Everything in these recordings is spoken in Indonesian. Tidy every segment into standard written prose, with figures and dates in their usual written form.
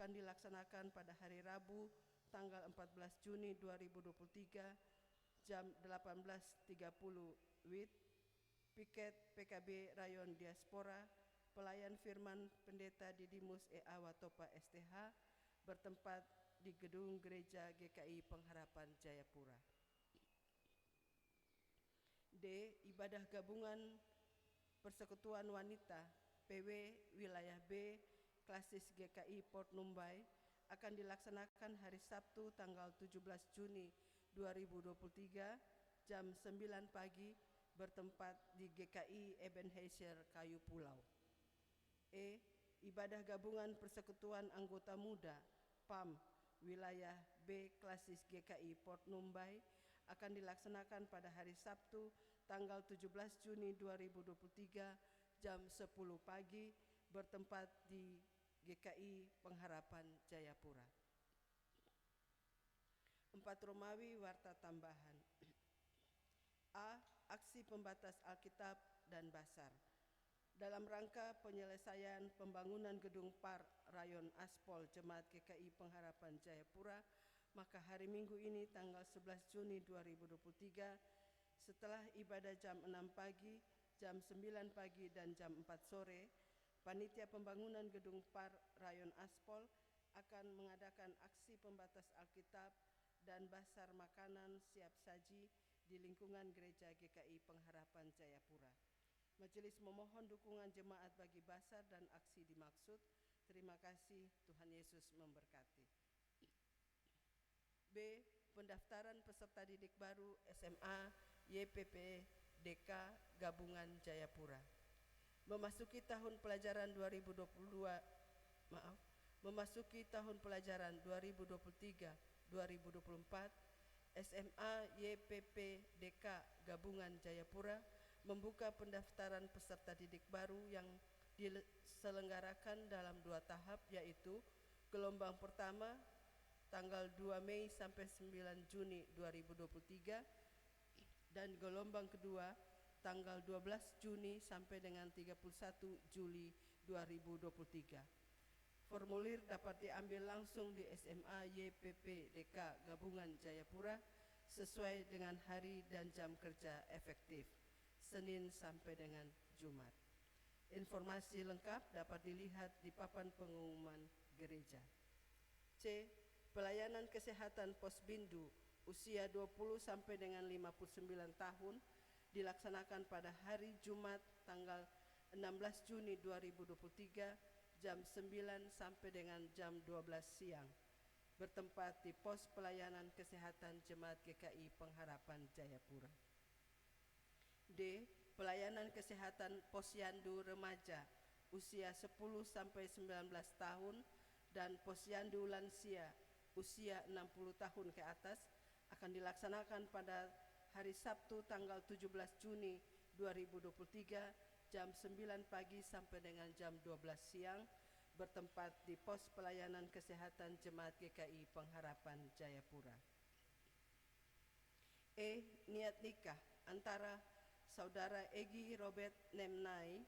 akan dilaksanakan pada hari Rabu tanggal 14 Juni 2023 jam 18.30 WIB. Piket PKB Rayon Diaspora, pelayan firman Pendeta Didimus E.A. Watopa STH, bertempat di Gedung Gereja GKI Pengharapan Jayapura. D. Ibadah gabungan Persekutuan Wanita PW Wilayah B Klasis GKI Port Numbai akan dilaksanakan hari Sabtu tanggal 17 Juni 2023 jam 9 pagi bertempat di GKI Ebenezer Kayu Pulau. E. Ibadah gabungan Persekutuan Anggota Muda PAM Wilayah B Klasis GKI Port Numbai akan dilaksanakan pada hari Sabtu tanggal 17 Juni 2023 jam 10 pagi bertempat di GKI Pengharapan Jayapura. 4 Romawi Warta Tambahan. A. Aksi pembatas Alkitab dan Basar. Dalam rangka penyelesaian pembangunan gedung PAR Rayon Aspol Jemaat GKI Pengharapan Jayapura, maka hari Minggu ini tanggal 11 Juni 2023 setelah ibadah jam 6 pagi, jam 9 pagi dan jam 4 sore, Panitia Pembangunan Gedung PAR Rayon Aspol akan mengadakan aksi pembatas Alkitab dan basar makanan siap saji di lingkungan Gereja GKI Pengharapan Jayapura. Majelis memohon dukungan jemaat bagi basar dan aksi dimaksud. Terima kasih, Tuhan Yesus memberkati. B. Pendaftaran peserta didik baru SMA YPP DK Gabungan Jayapura. Memasuki tahun pelajaran 2023-2024, SMA YPP DK Gabungan Jayapura membuka pendaftaran peserta didik baru yang diselenggarakan dalam 2 tahap, yaitu gelombang pertama tanggal 2 Mei sampai 9 Juni 2023 dan gelombang kedua tanggal 12 Juni sampai dengan 31 Juli 2023. Formulir dapat diambil langsung di SMA YPP DK Gabungan Jayapura sesuai dengan hari dan jam kerja efektif, Senin sampai dengan Jumat. Informasi lengkap dapat dilihat di papan pengumuman gereja. C. Pelayanan kesehatan Posbindu usia 20 sampai dengan 59 tahun dilaksanakan pada hari Jumat tanggal 16 Juni 2023 jam 9 sampai dengan jam 12 siang bertempat di Pos Pelayanan Kesehatan Jemaat GKI Pengharapan Jayapura. D. Pelayanan kesehatan Posyandu Remaja usia 10 sampai 19 tahun dan Posyandu Lansia usia 60 tahun ke atas akan dilaksanakan pada hari Sabtu tanggal 17 Juni 2023 jam 9 pagi sampai dengan jam 12 siang bertempat di Pos Pelayanan Kesehatan Jemaat GKI Pengharapan Jayapura. E. Niat nikah antara Saudara Egi Robert Nemnai,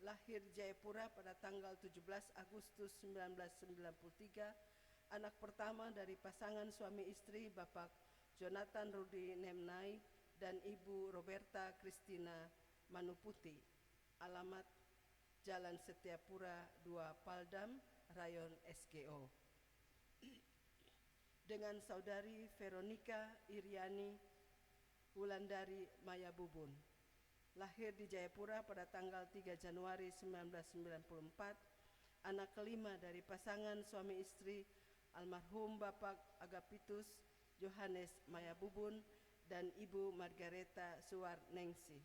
lahir Jayapura pada tanggal 17 Agustus 1993, anak pertama dari pasangan suami istri Bapak Jonathan Rudi Nemnai dan Ibu Roberta Christina Manuputi. Alamat Jalan Setiapura 2 Paldam, Rayon SGO. Dengan Saudari Veronica Iriani Wulandari Maya Bubun, lahir di Jayapura pada tanggal 3 Januari 1994, anak kelima dari pasangan suami istri almarhum Bapak Agapitus Johannes Maya Bubun dan Ibu Margareta Suwarningsi.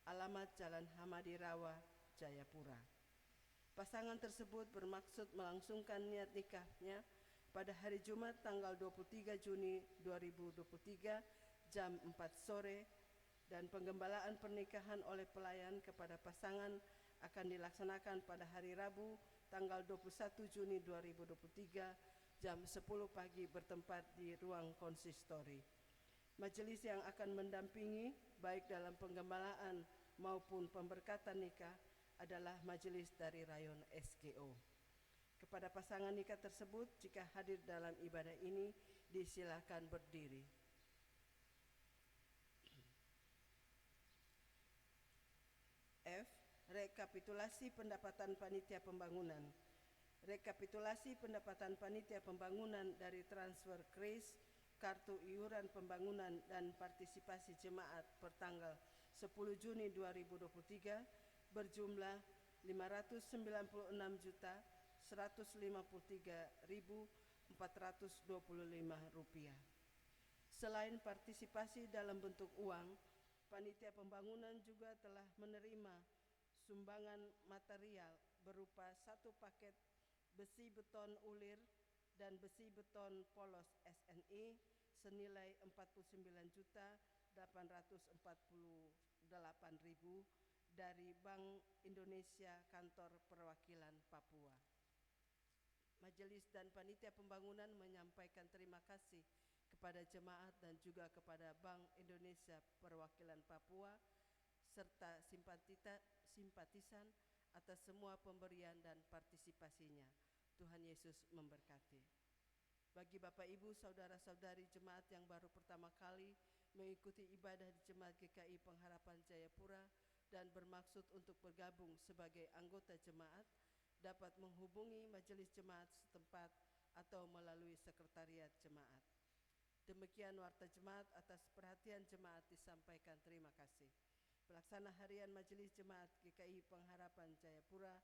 Alamat Jalan Hamadirawa, Jayapura. Pasangan tersebut bermaksud melangsungkan niat nikahnya pada hari Jumat tanggal 23 Juni 2023 jam 4 sore dan penggembalaan pernikahan oleh pelayan kepada pasangan akan dilaksanakan pada hari Rabu tanggal 21 Juni 2023 jam 10 pagi bertempat di ruang konsistori. Majelis yang akan mendampingi baik dalam penggembalaan maupun pemberkatan nikah adalah majelis dari Rayon SGO. Kepada pasangan nikah tersebut, jika hadir dalam ibadah ini, disilakan berdiri. F. Rekapitulasi pendapatan panitia pembangunan. Rekapitulasi pendapatan panitia pembangunan dari transfer kris, kartu iuran pembangunan dan partisipasi jemaat pertanggal 10 Juni 2023 berjumlah Rp509.153.425. Selain partisipasi dalam bentuk uang, panitia pembangunan juga telah menerima sumbangan material berupa 1 paket besi beton ulir dan besi beton polos SNI senilai Rp49.848.000 dari Bank Indonesia Kantor Perwakilan Papua. Majelis dan panitia pembangunan menyampaikan terima kasih kepada jemaat dan juga kepada Bank Indonesia Perwakilan Papua serta simpatisan atas semua pemberian dan partisipasinya. Tuhan Yesus memberkati. Bagi Bapak Ibu, saudara-saudari jemaat yang baru pertama kali mengikuti ibadah di Jemaat GKI Pengharapan Jayapura dan bermaksud untuk bergabung sebagai anggota jemaat, dapat menghubungi majelis jemaat setempat atau melalui sekretariat jemaat. Demikian warta jemaat. Atas perhatian jemaat disampaikan terima kasih. Pelaksana Harian Majelis Jemaat GKI Pengharapan Jayapura,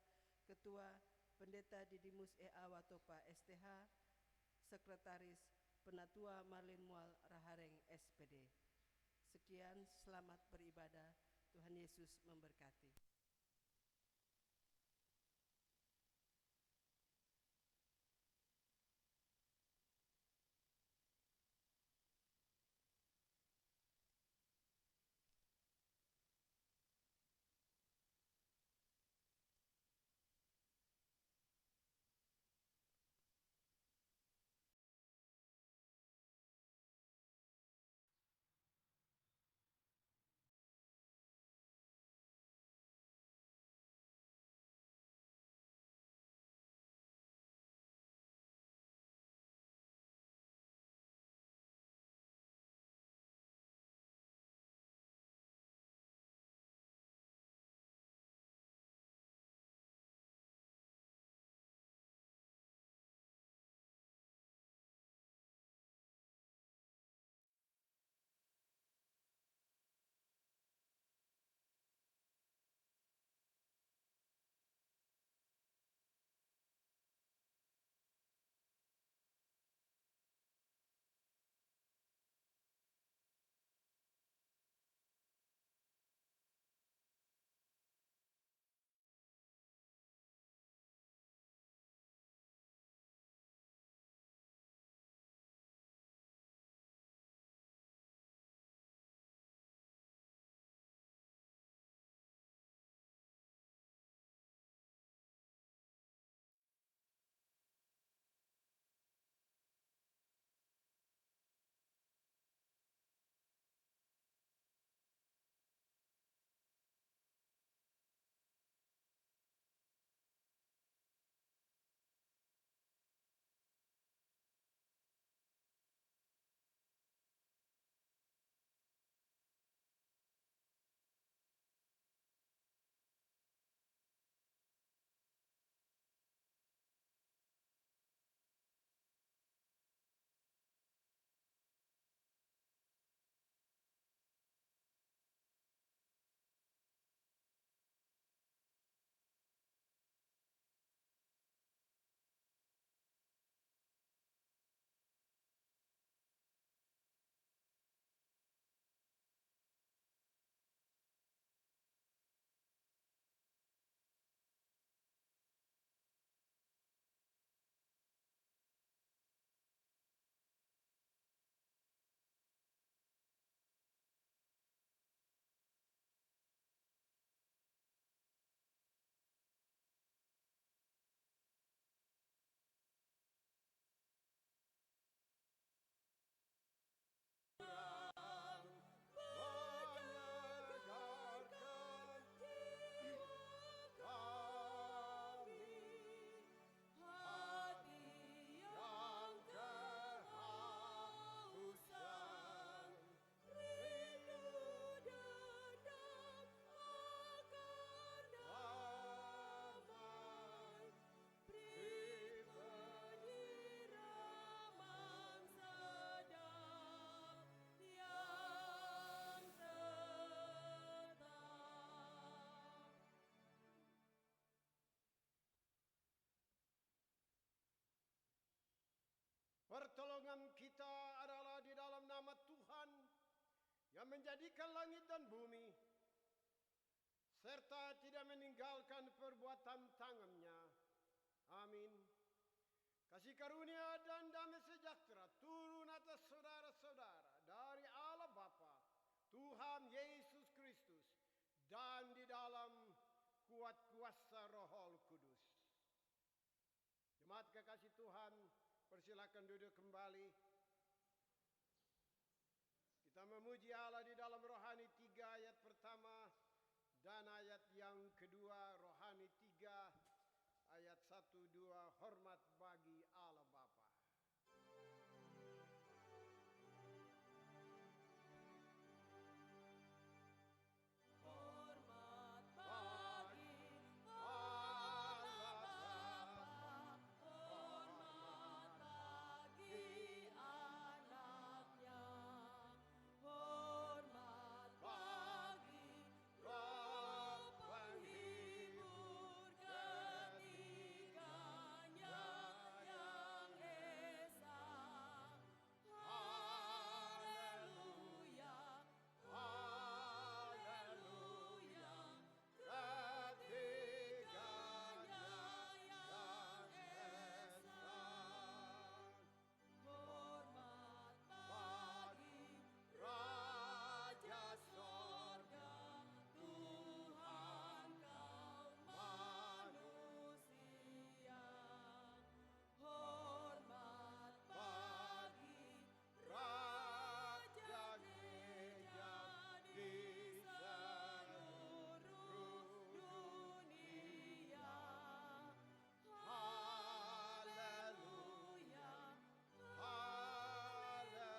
Ketua Pendeta Didimus E.A. Watopa STH, Sekretaris Penatua Marlin Mual Rahareng SPD. Sekian, selamat beribadah. Tuhan Yesus memberkati. yang menjadikan langit dan bumi, serta tidak meninggalkan perbuatan tangannya. Amin. Kasih karunia dan damai sejahtera turun atas saudara-saudara dari Allah Bapa, Tuhan Yesus Kristus, dan di dalam kuat kuasa Roh Kudus. Jemaat kekasih Tuhan, persilakan duduk kembali. Kita memuji Allah di dalam Rohani 3 ayat pertama dan ayat yang kedua. Rohani 3 ayat 1-2, hormat bagi Allah Bapa. Hormat bagi Allah Bapa, hormat bagi anaknya, hormat bagi Roh penghibur ketiganya yang esa. Haleluya, haleluya, ketiganya yang esa. Hormat bagi Raja Sorga, Tuhan kaum manusia. Hormat bagi Raja Gereja di seluruh dunia. Haleluya, haleluya.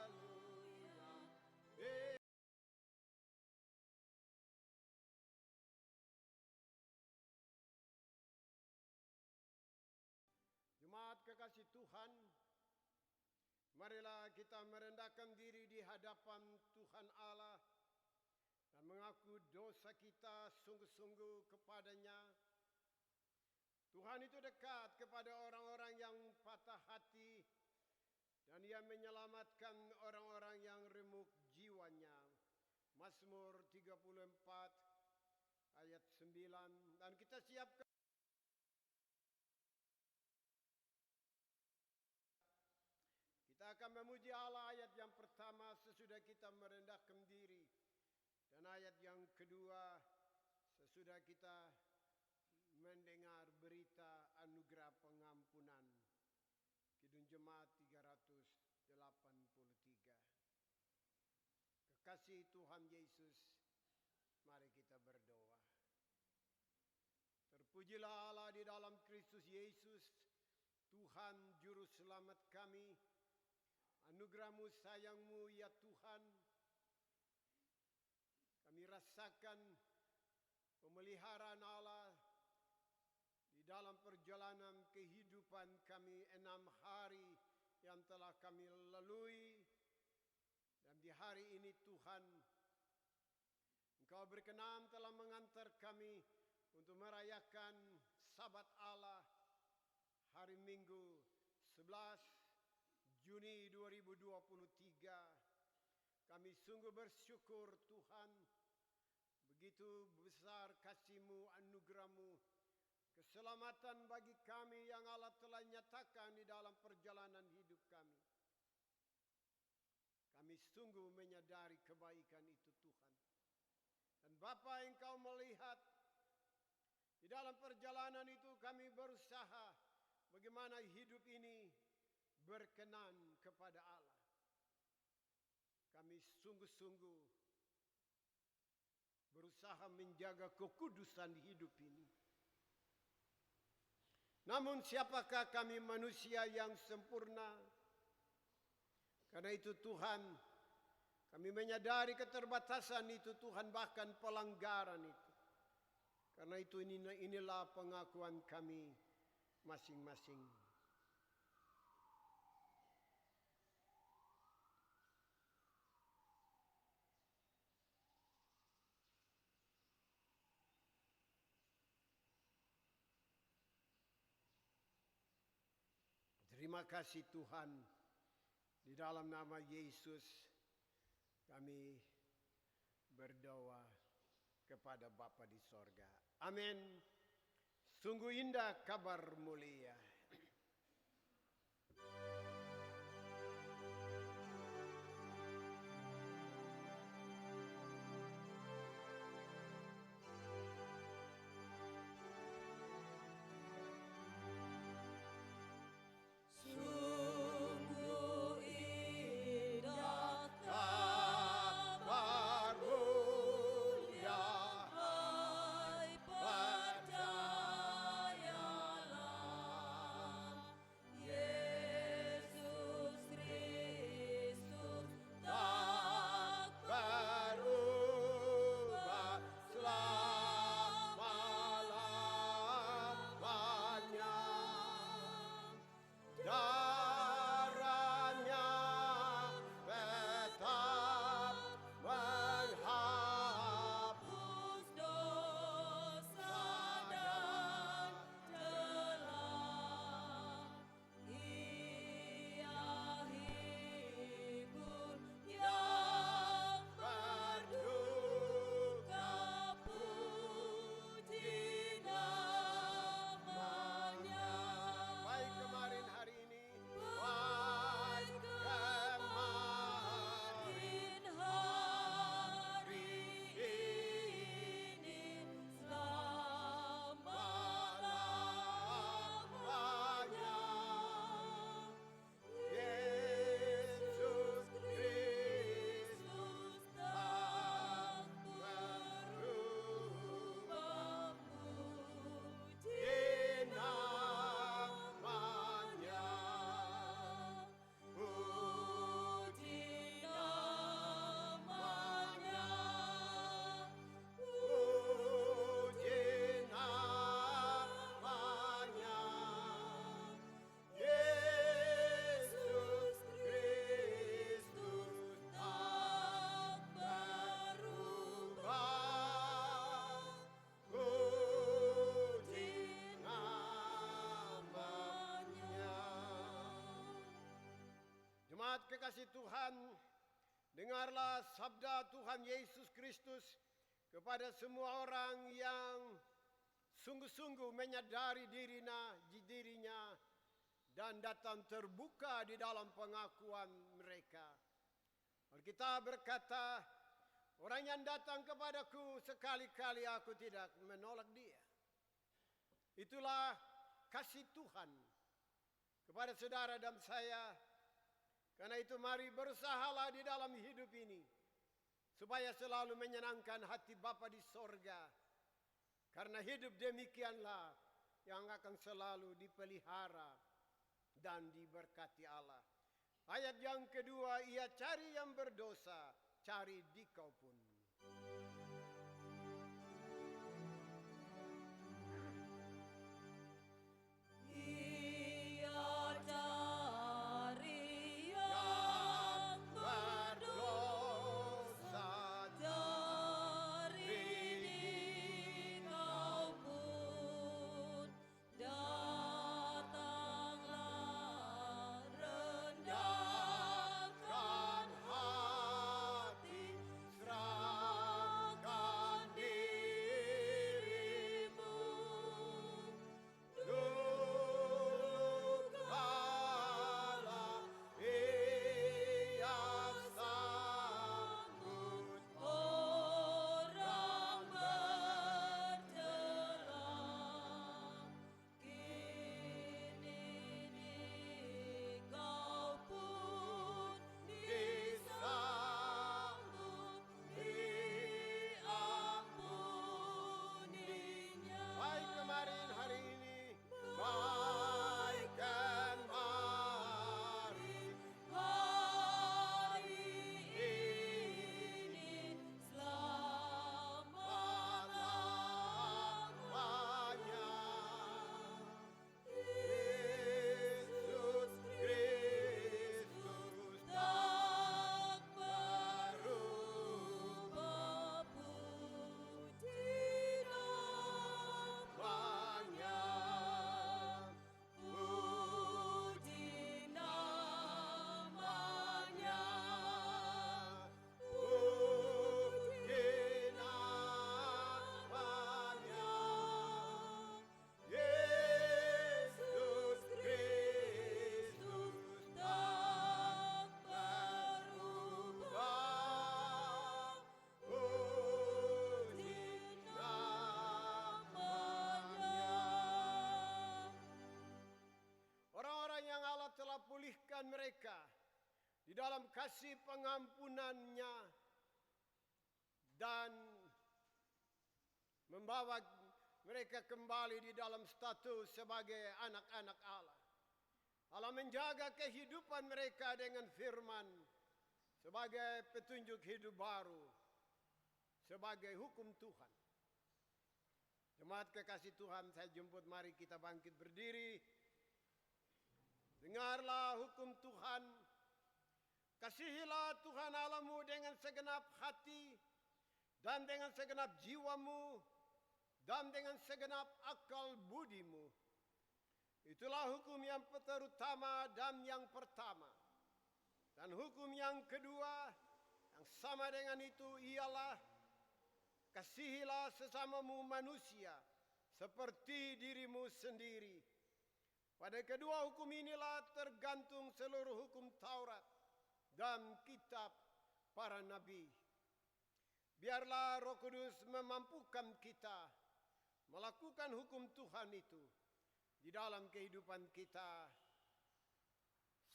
Jemaat kekasih Tuhan, marilah kita merendahkan diri di hadapan Tuhan Allah dan mengaku dosa kita sungguh-sungguh kepadanya. Tuhan itu dekat kepada orang-orang yang patah hati dan Ia menyelamatkan orang-orang yang remuk jiwanya. Mazmur 34 ayat 9. Dan kita siapkan. Kita akan memuji Allah ayat yang pertama sesudah kita merendahkan diri. Dan ayat yang kedua sesudah kita mendengar berita anugerah pengampunan. Kidung Jemaat 383. Kekasih Tuhan Yesus, mari kita berdoa. Terpujilah Allah di dalam Kristus Yesus, Tuhan Juru Selamat kami. Anugerah-Mu, sayang-Mu ya Tuhan, kami rasakan pemeliharaan Allah di dalam perjalanan kehidupan kami 6 hari yang telah kami lalui. Dan di hari ini Tuhan, Engkau berkenan telah mengantar kami untuk merayakan Sabat Allah hari Minggu 11 Juni 2023. Kami sungguh bersyukur Tuhan, begitu besar kasih-Mu, anugerah-Mu, keselamatan bagi kami yang Allah telah nyatakan di dalam perjalanan hidup kami. Kami sungguh menyadari kebaikan itu Tuhan. Dan Bapa, Engkau melihat di dalam perjalanan itu kami berusaha bagaimana hidup ini berkenan kepada Allah. Kami sungguh-sungguh berusaha menjaga kekudusan hidup ini. Namun siapakah kami manusia yang sempurna? Karena itu Tuhan, kami menyadari keterbatasan itu Tuhan, bahkan pelanggaran itu. Karena itu inilah pengakuan kami masing-masing. Terima kasih Tuhan, di dalam nama Yesus kami berdoa kepada Bapa di sorga. Amin. Sungguh indah kabar mulia. Jemaat kekasih Tuhan, dengarlah sabda Tuhan Yesus Kristus kepada semua orang yang sungguh-sungguh menyadari dirinya dan datang terbuka di dalam pengakuan mereka. Alkitab berkata, orang yang datang kepadaku sekali-kali aku tidak menolak dia. Itulah kasih Tuhan kepada saudara dan saya. Karena itu mari berusahalah di dalam hidup ini supaya selalu menyenangkan hati Bapa di sorga. Karena hidup demikianlah yang akan selalu dipelihara dan diberkati Allah. Ayat yang kedua, ia cari yang berdosa, cari dikau pun. Serahkan kehidupan mereka di dalam kasih pengampunannya dan membawa mereka kembali di dalam status sebagai anak-anak Allah. Allah menjaga kehidupan mereka dengan firman sebagai petunjuk hidup baru, sebagai hukum Tuhan. Jemaat kekasih Tuhan, saya jemput mari kita bangkit berdiri. Dengarlah hukum Tuhan. Kasihilah Tuhan Allahmu dengan segenap hati dan dengan segenap jiwamu dan dengan segenap akal budimu. Itulah hukum yang terutama dan yang pertama. Dan hukum yang kedua yang sama dengan itu ialah kasihilah sesamamu manusia seperti dirimu sendiri. Pada kedua hukum inilah tergantung seluruh hukum Taurat dan kitab para nabi. Biarlah Roh Kudus memampukan kita melakukan hukum Tuhan itu di dalam kehidupan kita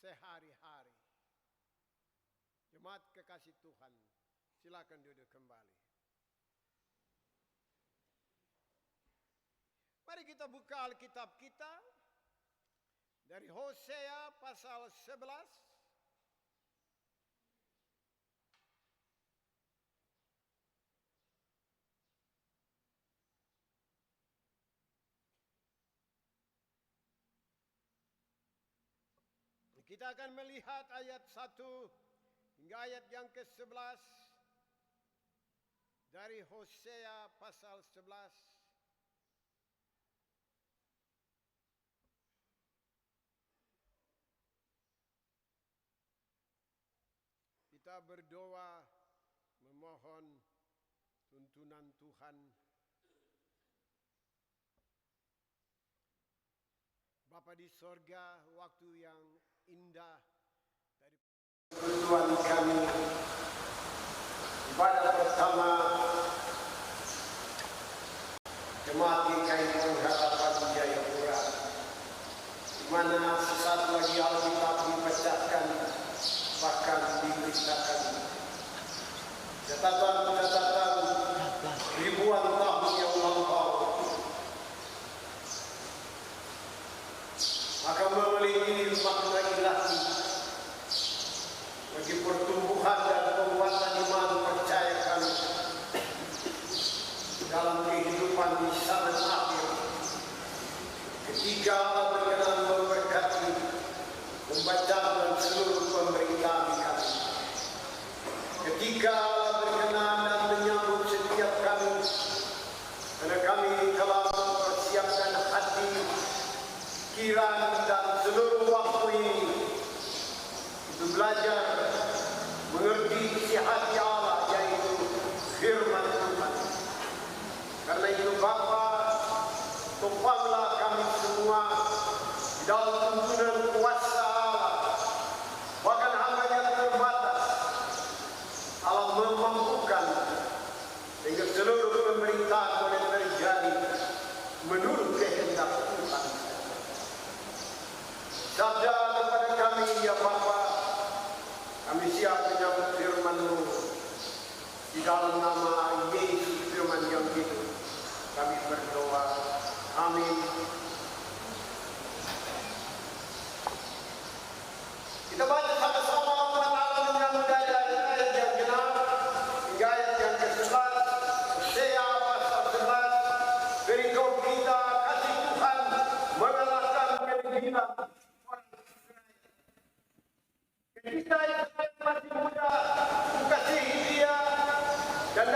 sehari-hari. Jemaat kekasih Tuhan, silakan duduk kembali. Mari kita buka Alkitab kita dari Hosea pasal 11. Kita akan melihat ayat 1 hingga ayat yang ke-11 dari Hosea pasal 11. Kita berdoa memohon tuntunan Tuhan. Bapa di sorga, waktu yang indah dari Tuhan kami, ibadah pertama jemaat GKI Pengharapan Jayapura, di mana sesaat lagi Alkitab dibacakan, bahkan diberitakan. Catatan-catatan ribuan tahun yang lampau, maka memiliki makna ilahi bagi pertumbuhan dan penguatan iman percaya kami dalam kehidupan di zaman akhir. Ketika Allah berkenan memberkati pembacaan seluruh pemberitaan kami, ketika Allah berkenan dan menyambut setiap kami, karena kami telah mempersiapkan hati, pikiran dan seluruh waktu ini untuk belajar mengerti isi hati Allah, yaitu firman Tuhan. Karena itu Bapa, topanglah kami semua di dalam tuntunan kuasa Allah. Bahkan hamba yang terbatas, Allah memampukan sehingga seluruh pemberitaan boleh terjadi menurut kehendak Tuhan. Sabda kepada kami, ya Bapa, kami siap menyambut firman-Mu. Di dalam nama Yesus firman yang hidup, kami berdoa. Amin. Kita baca sama-sama Allah menyambut ayat yang genap hingga ayat yang ke-11. Hosea pasal 11. Berikut kita kasih Tuhan mengalahkan kegilaan. Ketika Israel masih muda, kukasihi dia dan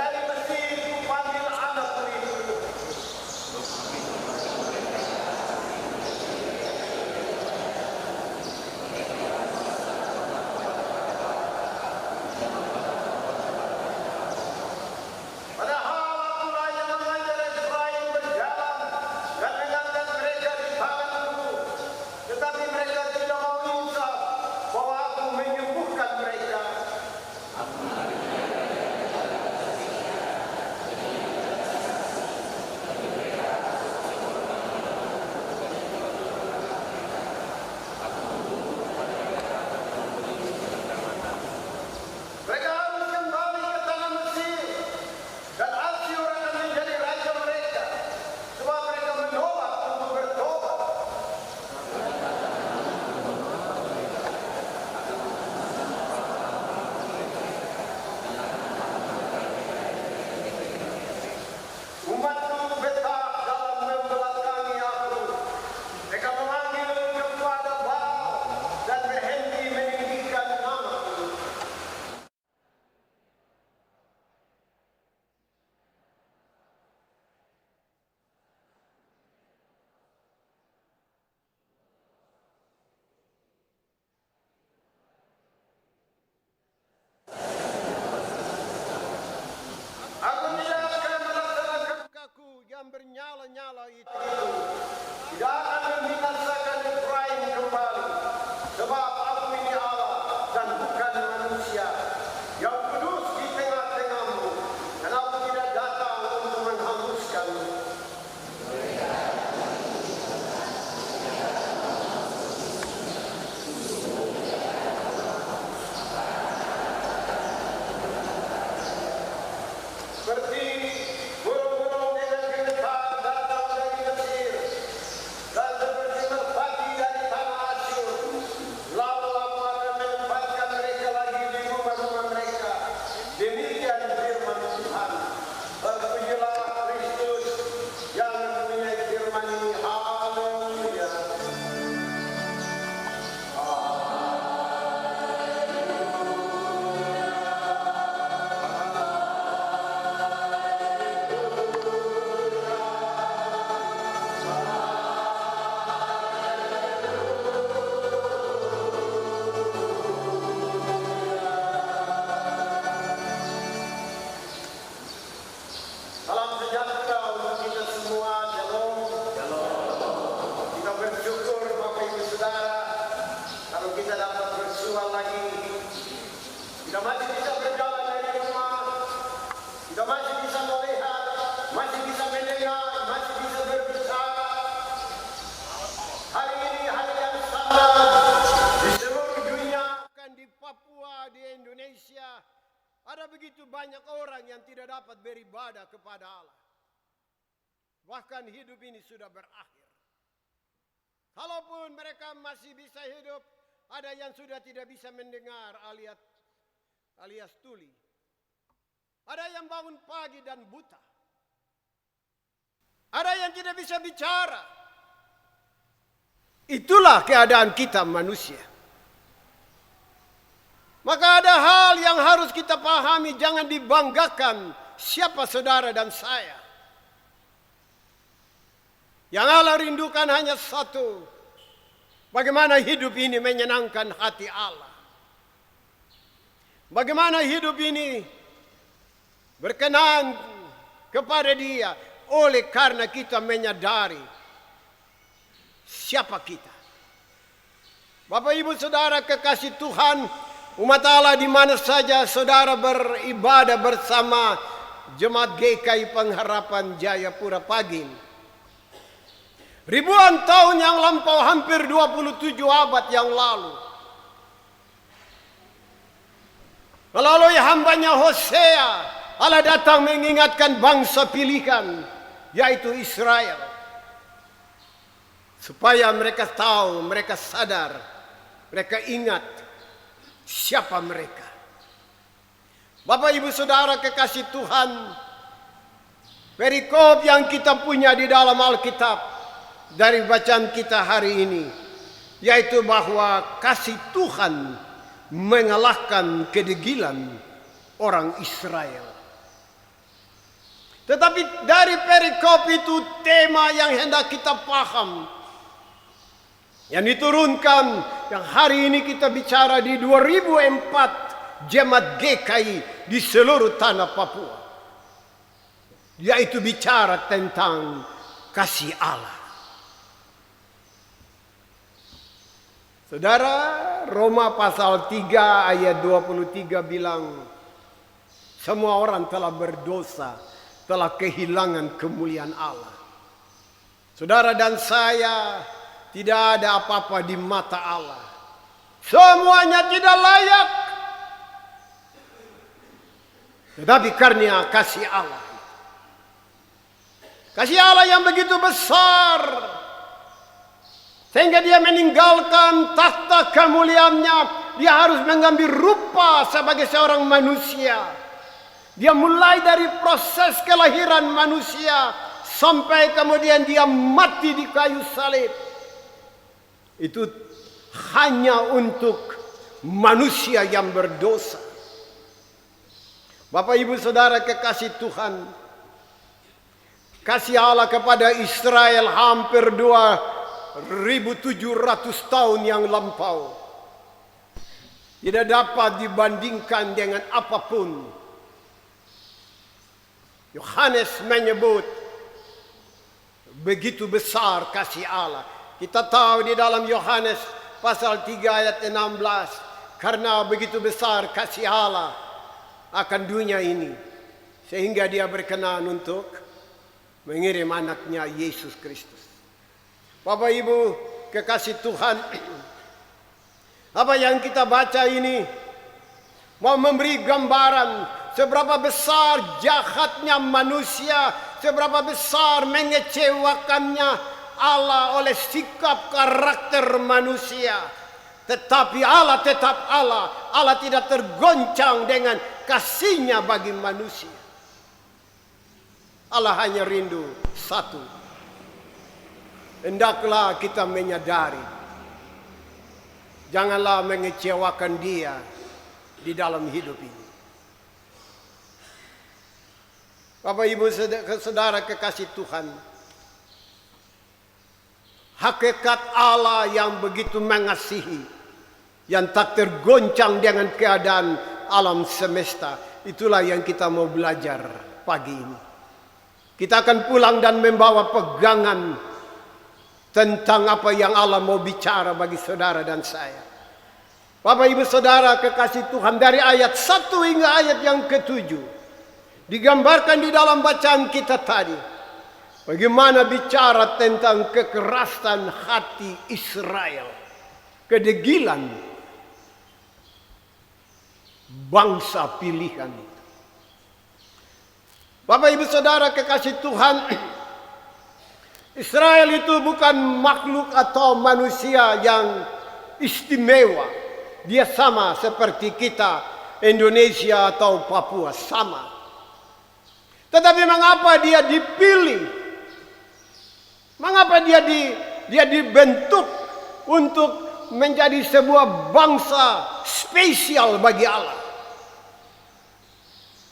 banyak orang yang tidak dapat beribadah kepada Allah. Bahkan hidup ini sudah berakhir. Kalaupun mereka masih bisa hidup, ada yang sudah tidak bisa mendengar alias tuli. Ada yang bangun pagi dan buta. Ada yang tidak bisa bicara. Itulah keadaan kita manusia. Maka ada hal yang harus kita pahami, jangan dibanggakan siapa saudara dan saya. Yang Allah rindukan hanya satu, bagaimana hidup ini menyenangkan hati Allah. Bagaimana hidup ini berkenan kepada Dia, oleh karena kita menyadari siapa kita. Bapak Ibu Saudara kekasih Tuhan, umat Allah di mana saja saudara beribadah bersama Jemaat GKI Pengharapan Jayapura Paging. Ribuan tahun yang lampau, hampir 27 abad yang lalu, melalui hambanya Hosea, Allah datang mengingatkan bangsa pilihan, yaitu Israel. Supaya mereka tahu, mereka sadar, mereka ingat siapa mereka. Bapak Ibu Saudara kekasih Tuhan, perikop yang kita punya di dalam Alkitab dari bacaan kita hari ini, yaitu bahwa kasih Tuhan mengalahkan kedegilan orang Israel. Tetapi dari perikop itu tema yang hendak kita paham, yang diturunkan, yang hari ini kita bicara di 2004 Jemaat GKI di seluruh tanah Papua, yaitu bicara tentang kasih Allah. Saudara, Roma pasal 3 ayat 23 bilang, semua orang telah berdosa, telah kehilangan kemuliaan Allah. Saudara dan saya, tidak ada apa-apa di mata Allah. Semuanya tidak layak. Tetapi karena kasih Allah, kasih Allah yang begitu besar, sehingga Dia meninggalkan takhta kemuliaannya, Dia harus mengambil rupa sebagai seorang manusia. Dia mulai dari proses kelahiran manusia sampai kemudian Dia mati di kayu salib. Itu hanya untuk manusia yang berdosa. Bapak Ibu Saudara kekasih Tuhan, kasih Allah kepada Israel hampir 2700 tahun yang lampau tidak dapat dibandingkan dengan apapun. Yohanes menyebut begitu besar kasih Allah. Kita tahu di dalam Yohanes pasal 3 ayat 16, karena begitu besar kasih Allah akan dunia ini, sehingga Dia berkenan untuk mengirim anaknya Yesus Kristus. Bapak Ibu kekasih Tuhan, apa yang kita baca ini mau memberi gambaran seberapa besar jahatnya manusia, seberapa besar mengecewakannya Allah oleh sikap karakter manusia. Tetapi Allah tetap Allah. Allah tidak tergoncang dengan kasih-Nya bagi manusia. Allah hanya rindu satu. Hendaklah kita menyadari, janganlah mengecewakan Dia di dalam hidup ini. Bapak Ibu Saudara kekasih Tuhan, hakikat Allah yang begitu mengasihi, yang tak tergoncang dengan keadaan alam semesta, itulah yang kita mau belajar pagi ini. Kita akan pulang dan membawa pegangan tentang apa yang Allah mau bicara bagi saudara dan saya. Bapak Ibu Saudara kekasih Tuhan, dari ayat 1 hingga ayat yang ke-7 digambarkan di dalam bacaan kita tadi, bagaimana bicara tentang kekerasan hati Israel, kedegilan bangsa pilihan itu. Bapak Ibu Saudara kekasih Tuhan, Israel itu bukan makhluk atau manusia yang istimewa. Dia sama seperti kita, Indonesia atau Papua, sama. Tetapi mengapa dia dipilih? Mengapa dia dibentuk untuk menjadi sebuah bangsa spesial bagi Allah?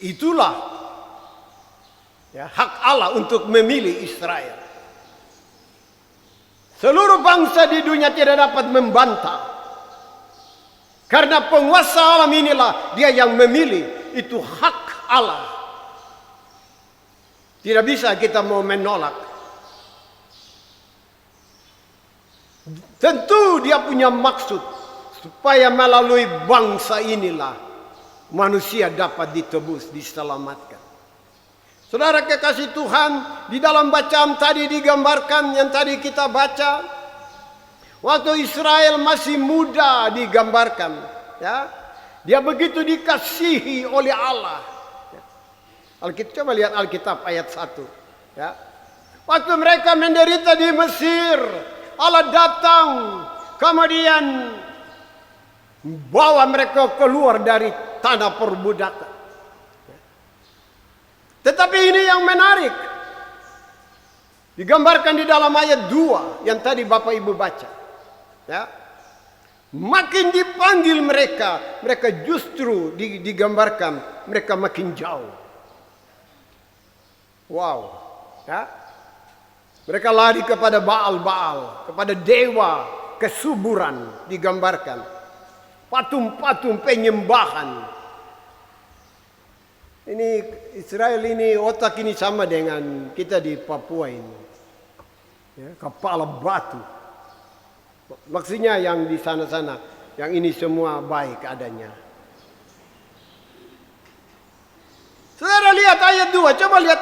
Itulah hak Allah untuk memilih Israel. Seluruh bangsa di dunia tidak dapat membantah. Karena penguasa alam inilah dia yang memilih. Itu hak Allah. Tidak bisa kita mau menolak. Tentu dia punya maksud. Supaya melalui bangsa inilah manusia dapat ditebus, diselamatkan. Saudara kekasih Tuhan, di dalam bacaan tadi digambarkan yang tadi kita baca, waktu Israel masih muda digambarkan, ya. Dia begitu dikasihi oleh Allah. Coba lihat Alkitab ayat 1, ya. Waktu mereka menderita di Mesir, Allah datang kemudian bawa mereka keluar dari tanah perbudakan. Tetapi ini yang menarik. Digambarkan di dalam ayat 2 yang tadi Bapak Ibu baca. Ya. Makin dipanggil mereka justru digambarkan mereka makin jauh. Wow. Ya. Mereka lari kepada Baal-Baal, kepada dewa kesuburan digambarkan. Patung-patung penyembahan. Ini Israel ini otak ini sama dengan kita di Papua ini. Ya, kepala batu. Maksudnya yang di sana-sana, yang ini semua baik adanya. Saudara lihat ayat 2, coba lihat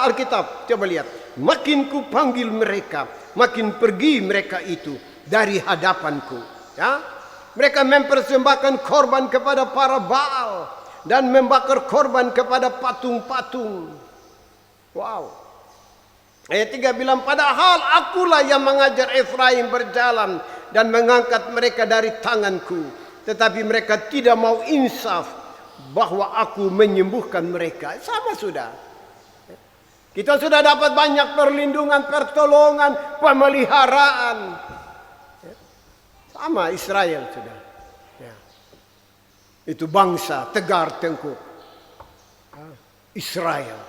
Alkitab, coba lihat. Makin ku panggil mereka, makin pergi mereka itu dari hadapanku. Ya? Mereka mempersembahkan korban kepada para Baal. Dan membakar korban kepada patung-patung. Wow. Ayat 3 bilang, padahal akulah yang mengajar Efraim berjalan dan mengangkat mereka dari tanganku. Tetapi mereka tidak mau insaf bahwa aku menyembuhkan mereka. Sama sudah. Kita sudah dapat banyak perlindungan, pertolongan, pemeliharaan. Sama Israel sudah. Itu bangsa tegar tengkuk. Israel.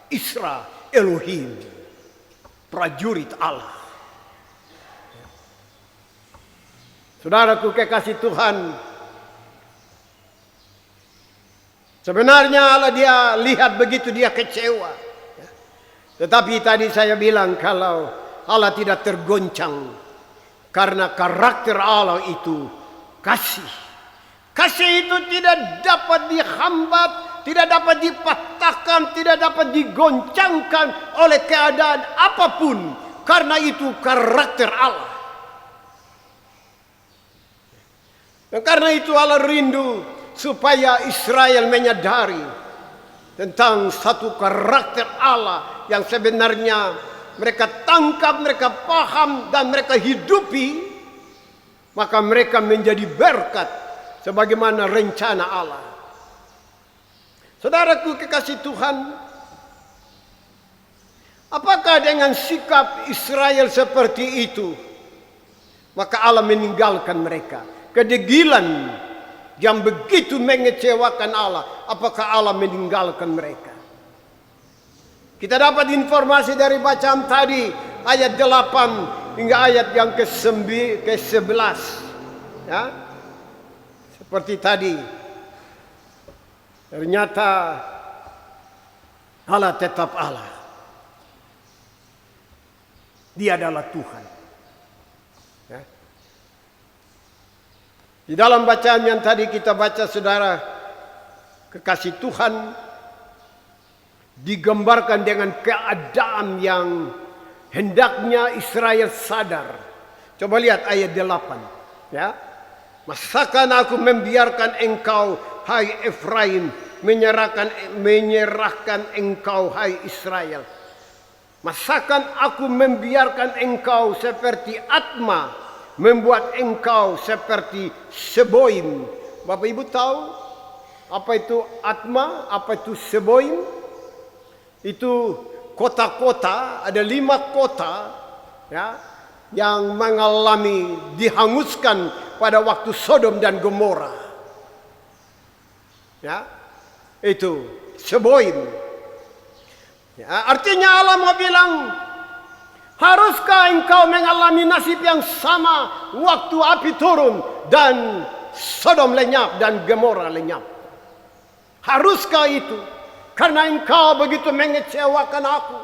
Isra Elohim. Prajurit Allah. Saudaraku kekasih Tuhan. Sebenarnya Allah dia lihat begitu dia kecewa. Tetapi tadi saya bilang kalau Allah tidak tergoncang. Karena karakter Allah itu kasih. Kasih itu tidak dapat dihambat, tidak dapat dipatahkan, tidak dapat digoncangkan oleh keadaan apapun. Karena itu karakter Allah. Dan karena itu Allah rindu supaya Israel menyadari tentang satu karakter Allah yang sebenarnya mereka tangkap, mereka paham, dan mereka hidupi. Maka mereka menjadi berkat. Sebagaimana rencana Allah. Saudaraku kekasih Tuhan. Apakah dengan sikap Israel seperti itu. Maka Allah meninggalkan mereka. Kedegilan yang begitu mengecewakan Allah. Apakah Allah meninggalkan mereka. Kita dapat informasi dari bacaan tadi. Ayat 8 hingga ayat yang ke-11. Ya. Seperti tadi, ternyata Allah tetap Allah. Dia adalah Tuhan. Ya. Di dalam bacaan yang tadi kita baca, saudara, kekasih Tuhan, digambarkan dengan keadaan yang hendaknya Israel sadar. Coba lihat ayat 8. Ya. Masakan aku membiarkan engkau, hai Efraim, menyerahkan engkau, hai Israel. Masakan aku membiarkan engkau seperti Atma, membuat engkau seperti Seboim. Bapak Ibu tahu apa itu Atma, apa itu Seboim? Itu kota-kota, ada 5 kota ya, yang mengalami dihanguskan pada waktu Sodom dan Gomora. Ya, itu Seboim. Ya, artinya Allah mau bilang, haruskah engkau mengalami nasib yang sama waktu api turun dan Sodom lenyap dan Gomora lenyap? Haruskah itu? Karena engkau begitu mengecewakan aku.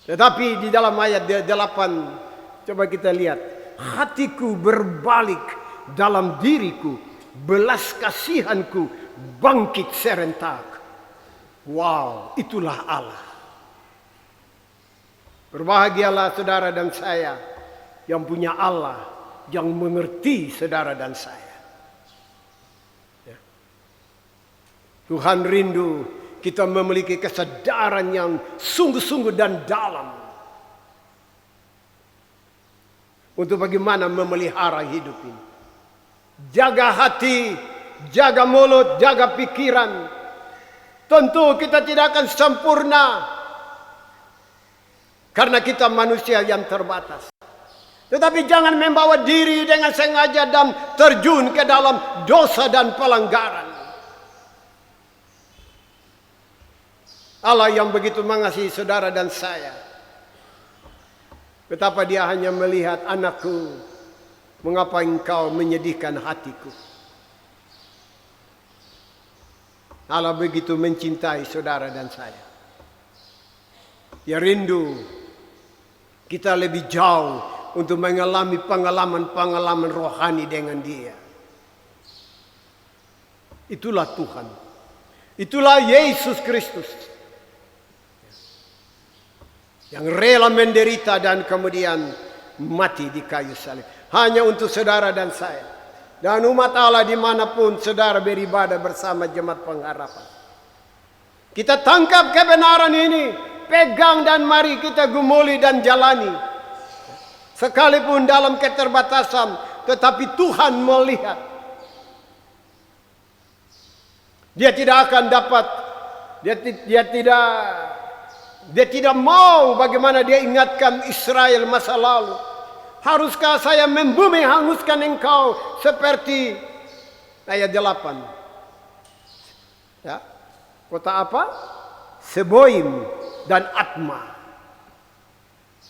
Tetapi di dalam ayat 8, coba kita lihat. Hatiku berbalik dalam diriku, belas kasihanku bangkit serentak. Wow, itulah Allah. Berbahagialah saudara dan saya yang punya Allah, yang mengerti saudara dan saya. Ya. Tuhan rindu kita memiliki kesadaran yang sungguh-sungguh dan dalam untuk bagaimana memelihara hidup ini. Jaga hati, jaga mulut, jaga pikiran. Tentu kita tidak akan sempurna karena kita manusia yang terbatas. Tetapi jangan membawa diri dengan sengaja dan terjun ke dalam dosa dan pelanggaran. Allah yang begitu mengasihi saudara dan saya. Betapa dia hanya melihat, anakku, mengapa engkau menyedihkan hatiku? Allah begitu mencintai saudara dan saya. Dia rindu kita lebih jauh untuk mengalami pengalaman-pengalaman rohani dengan dia. Itulah Tuhan. Itulah Yesus Kristus. Yang rela menderita dan kemudian mati di kayu salib. Hanya untuk saudara dan saya. Dan umat Allah dimanapun saudara beribadah bersama jemaat pengharapan. Kita tangkap kebenaran ini. Pegang dan mari kita gumuli dan jalani. Sekalipun dalam keterbatasan. Tetapi Tuhan melihat. Dia tidak akan dapat. Dia tidak mau bagaimana dia ingatkan Israel masa lalu. Haruskah saya membumi hanguskan engkau seperti ayat 8. Ya. Kota apa? Seboim dan Atma.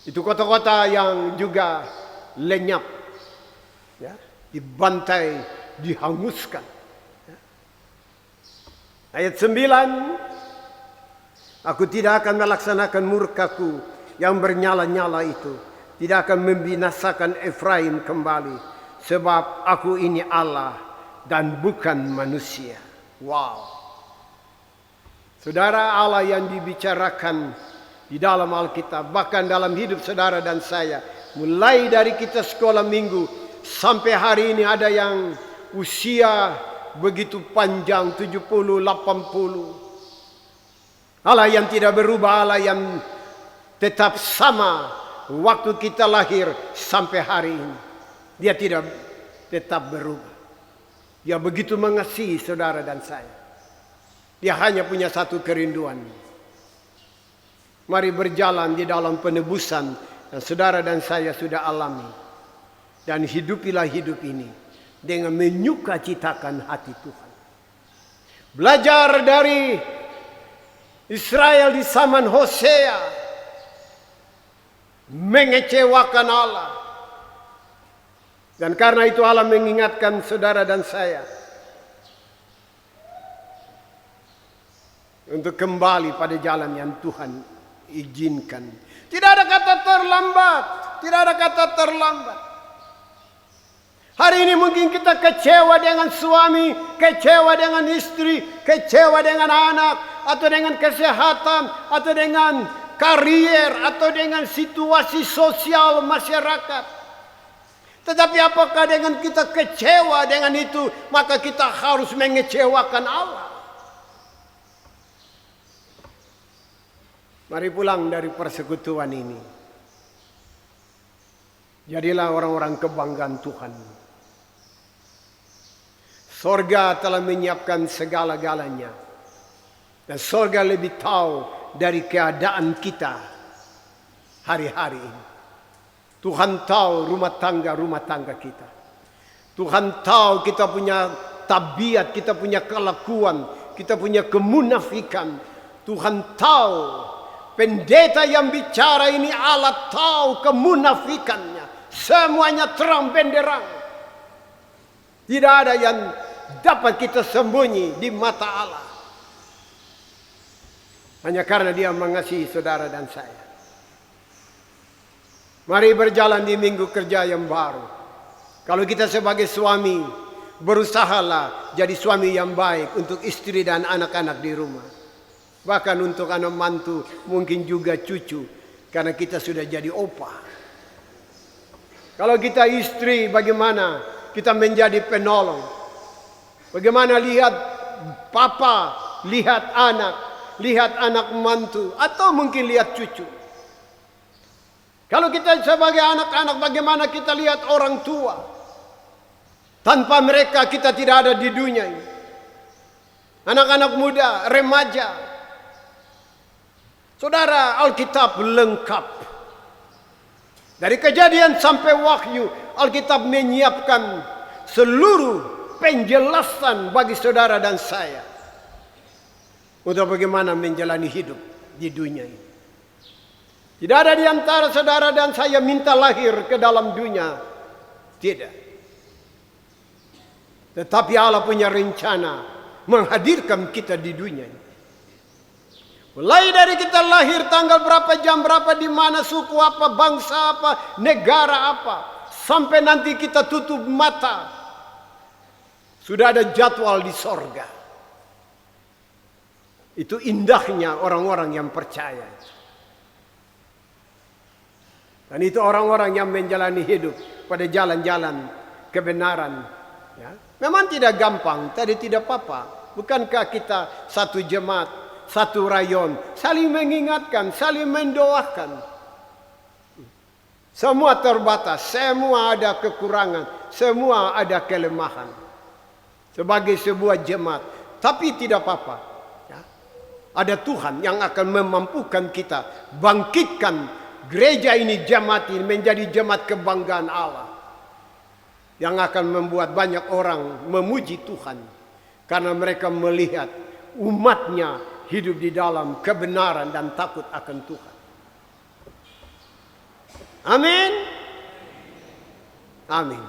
Itu kota-kota yang juga lenyap. Ya. Dibantai, dihanguskan. Ya. Ayat 9. Aku tidak akan melaksanakan murkaku yang bernyala-nyala itu. Tidak akan membinasakan Efraim kembali. Sebab aku ini Allah dan bukan manusia. Wow. Saudara, Allah yang dibicarakan di dalam Alkitab. Bahkan dalam hidup saudara dan saya. Mulai dari kita sekolah minggu. Sampai hari ini ada yang usia begitu panjang. 70, 80. Allah yang tidak berubah. Allah yang tetap sama. Waktu kita lahir sampai hari ini. Dia tidak tetap berubah. Dia begitu mengasihi saudara dan saya. Dia hanya punya satu kerinduan. Mari berjalan di dalam penebusan yang saudara dan saya sudah alami. Dan hidupilah hidup ini dengan menyukacitakan hati Tuhan. Belajar dari Israel di zaman Hosea. Mengecewakan Allah. Dan karena itu Allah mengingatkan saudara dan saya untuk kembali pada jalan yang Tuhan izinkan. Tidak ada kata terlambat. Tidak ada kata terlambat. Hari ini mungkin kita kecewa dengan suami, kecewa dengan istri, kecewa dengan anak, atau dengan kesehatan, atau dengan karier, atau dengan situasi sosial masyarakat. Tetapi apakah dengan kita kecewa dengan itu, maka kita harus mengecewakan Allah? Mari pulang dari persekutuan ini. Jadilah orang-orang kebanggaan Tuhan. Sorga telah menyiapkan segala-galanya. Dan sorga lebih tahu dari keadaan kita hari-hari ini. Tuhan tahu rumah tangga kita. Tuhan tahu kita punya tabiat, kita punya kelakuan, kita punya kemunafikan. Tuhan tahu. Pendeta yang bicara ini Allah tahu kemunafikannya. Semuanya terang benderang. Tidak ada yang dapat kita sembunyi di mata Allah. Hanya karena Dia mengasihi saudara dan saya. Mari berjalan di minggu kerja yang baru. Kalau kita sebagai suami, berusahalah jadi suami yang baik untuk istri dan anak-anak di rumah. Bahkan untuk anak mantu, mungkin juga cucu. Karena kita sudah jadi opa. Kalau kita istri, bagaimana kita menjadi penolong? Bagaimana lihat papa, lihat anak mantu, atau mungkin lihat cucu. Kalau kita sebagai anak-anak, bagaimana kita lihat orang tua? Tanpa mereka kita tidak ada di dunia ini. Anak-anak muda, remaja. Saudara, Alkitab lengkap. Dari Kejadian sampai Wahyu, Alkitab menyiapkan seluruh penjelasan bagi saudara dan saya. Untuk bagaimana menjalani hidup di dunia ini. Tidak ada di antara saudara dan saya minta lahir ke dalam dunia. Tidak. Tetapi Allah punya rencana menghadirkan kita di dunia ini. Mulai dari kita lahir tanggal berapa, jam berapa, di mana, suku apa, bangsa apa, negara apa. Sampai nanti kita tutup mata. Sudah ada jadwal di sorga. Itu indahnya orang-orang yang percaya. Dan itu orang-orang yang menjalani hidup pada jalan-jalan kebenaran. Ya. Memang tidak gampang, tadi tidak apa-apa. Bukankah kita satu jemaat, satu rayon, saling mengingatkan, saling mendoakan. Semua terbatas, semua ada kekurangan, semua ada kelemahan. Sebagai sebuah jemaat, tapi tidak apa-apa. Ya. Ada Tuhan yang akan memampukan kita bangkitkan gereja ini, jemaat ini menjadi jemaat kebanggaan Allah. Yang akan membuat banyak orang memuji Tuhan. Karena mereka melihat umatnya hidup di dalam kebenaran dan takut akan Tuhan. Amin. Amin.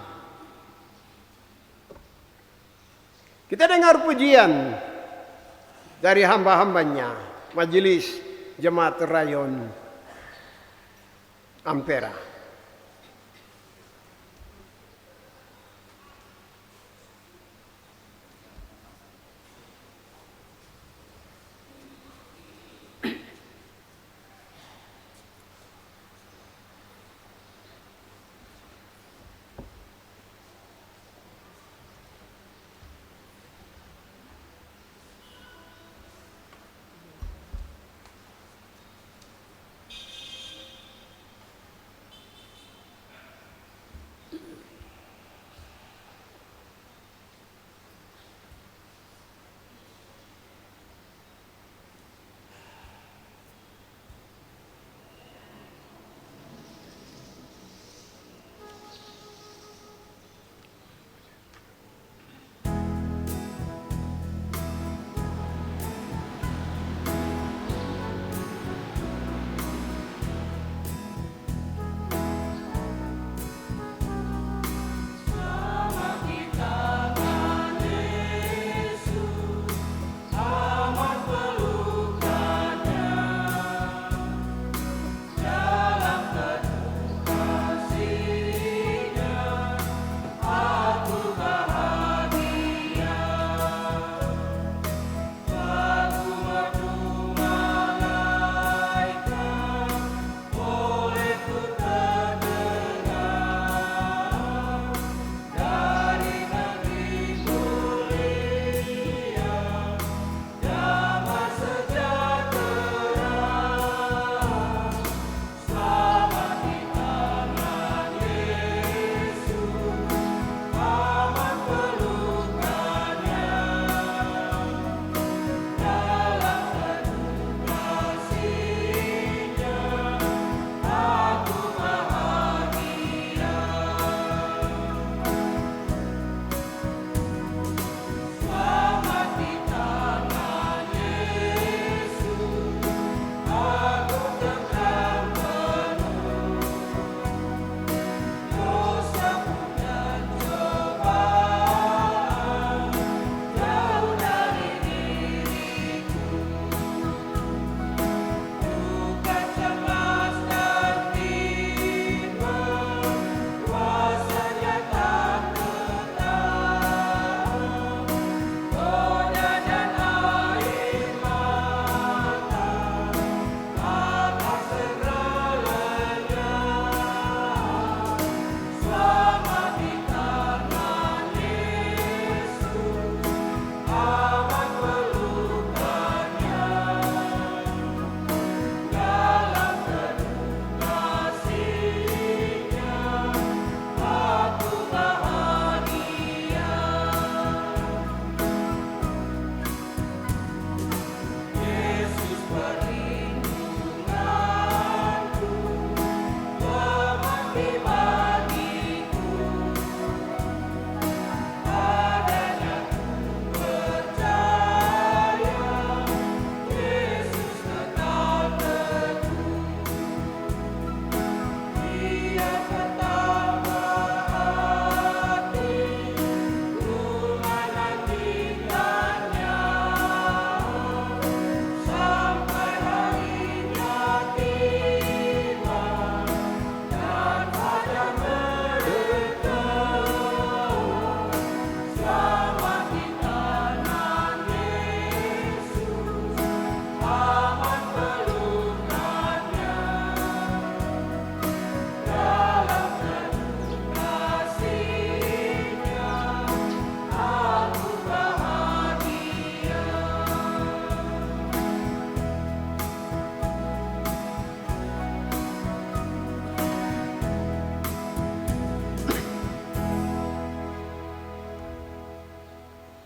Kita dengar pujian dari hamba-hambanya, Majelis Jemaat Rayon Ampera.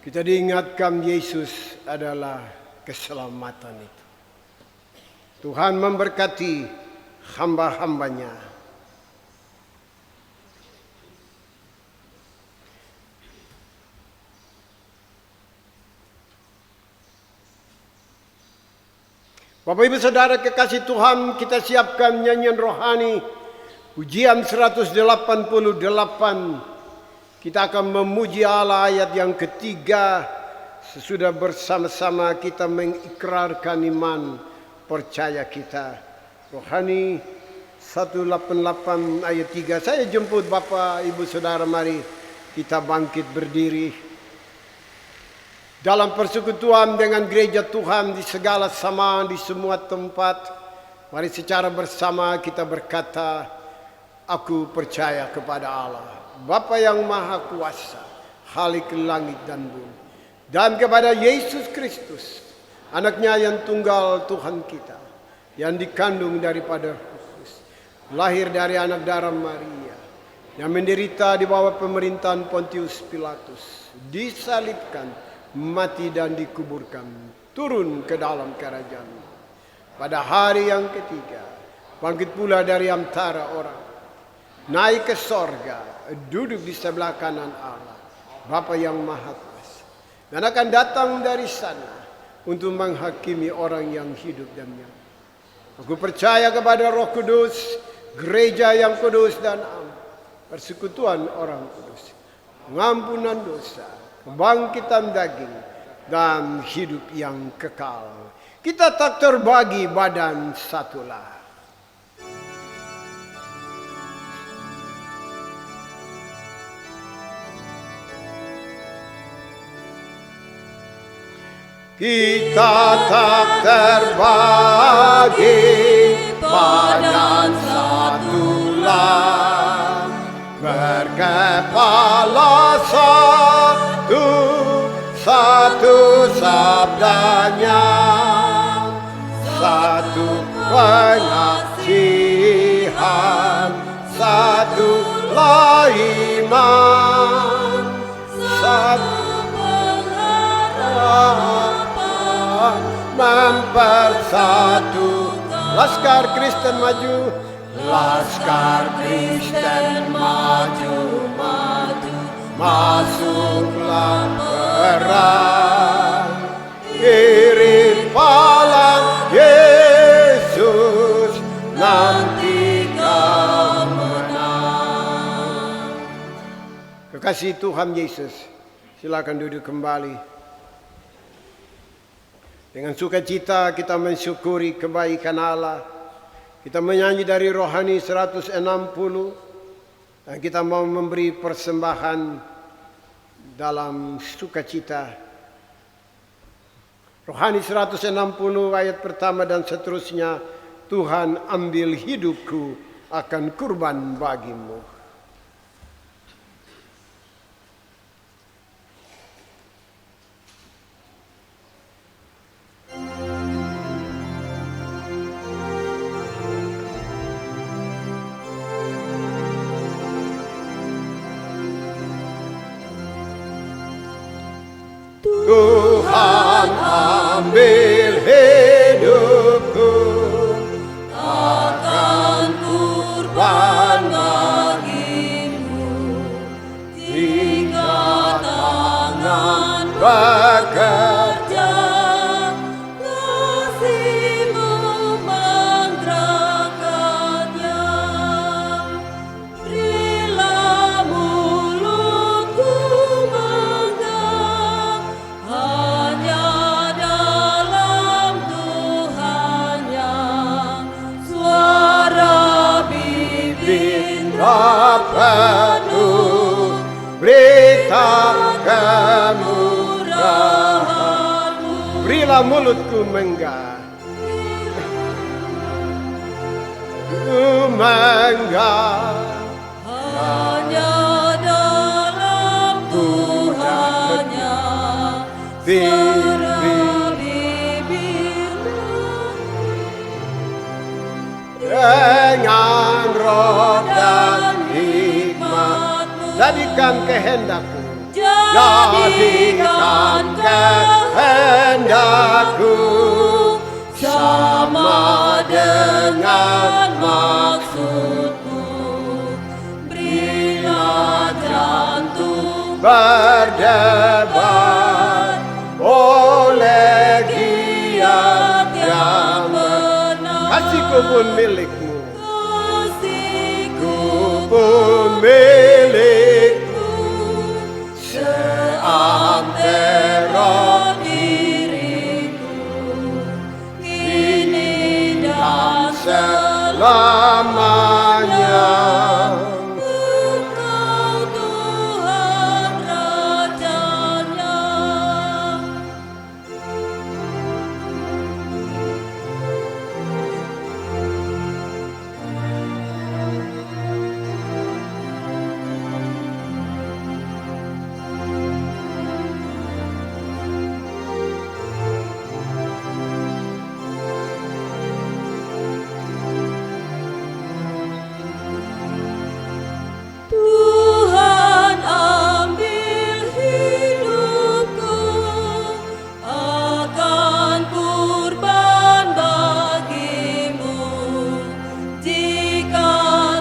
Kita diingatkan Yesus adalah keselamatan itu. Tuhan memberkati hamba-hambanya. Bapak Ibu Saudara kekasih Tuhan, kita siapkan nyanyian rohani Pujian 188. Kita akan memuji Allah ayat yang ketiga. Sesudah bersama-sama kita mengikrarkan iman percaya kita. Rohani 188 ayat 3. Saya jemput Bapak Ibu Saudara, mari kita bangkit berdiri. Dalam persekutuan dengan gereja Tuhan di segala zaman, di semua tempat, mari secara bersama kita berkata, aku percaya kepada Allah, Bapa yang Maha Kuasa, Khalik langit dan bumi, dan kepada Yesus Kristus, anaknya yang tunggal Tuhan kita, yang dikandung daripada Roh Kudus, lahir dari anak darah Maria, yang menderita di bawah pemerintahan Pontius Pilatus, disalibkan, mati dan dikuburkan, turun ke dalam kerajaan. Pada hari yang ketiga, bangkit pula dari antara orang, naik ke sorga, duduk di sebelah kanan Allah, Bapa yang Maha Kuasa, dan akan datang dari sana untuk menghakimi orang yang hidup dan yang mati. Aku percaya kepada Roh Kudus, gereja yang kudus dan am, persekutuan orang kudus, pengampunan dosa, kebangkitan daging, dan hidup yang kekal. Kita tak terbagi badan satulah. Kita tak terbagi badan satulah, berkepala satu, satu sabdanya, satu pengasihan, satu iman, satu mempersatu. Laskar Kristen maju, Laskar Kristen maju, maju, masuklah perang, iring palang Yesus, nanti kau menang. Kekasih Tuhan Yesus, silakan duduk kembali. Dengan sukacita kita mensyukuri kebaikan Allah. Kita menyanyi dari rohani 160. Dan kita mau memberi persembahan dalam sukacita. Rohani 160 ayat pertama dan seterusnya. Tuhan ambil hidupku akan kurban bagimu. Tuhan ambil hidupku akan kurban bagimu, jika tangan bekerja kasih-Mu menggerakkannya, berilah mulutku menggang hanya dalam Tuhan, yang suara bibir penuh berita kemurahan-Mu. Berilah mulutku menggah, hanya dalam Tuhan, yang suara bibir dengan roh dan hikmat, jadikan kehendakmu. jadikan kehendakku sama dengan maksudmu. Berilah jantung berdebar oleh giat yang benar. Kasihku pun milikmu, kasihku pun milikmu, seantero diriku kini dan selamanya. Engkau Tuhan Rajanya. Tuhan ambil hidupku, akan kurban bagimu. Jika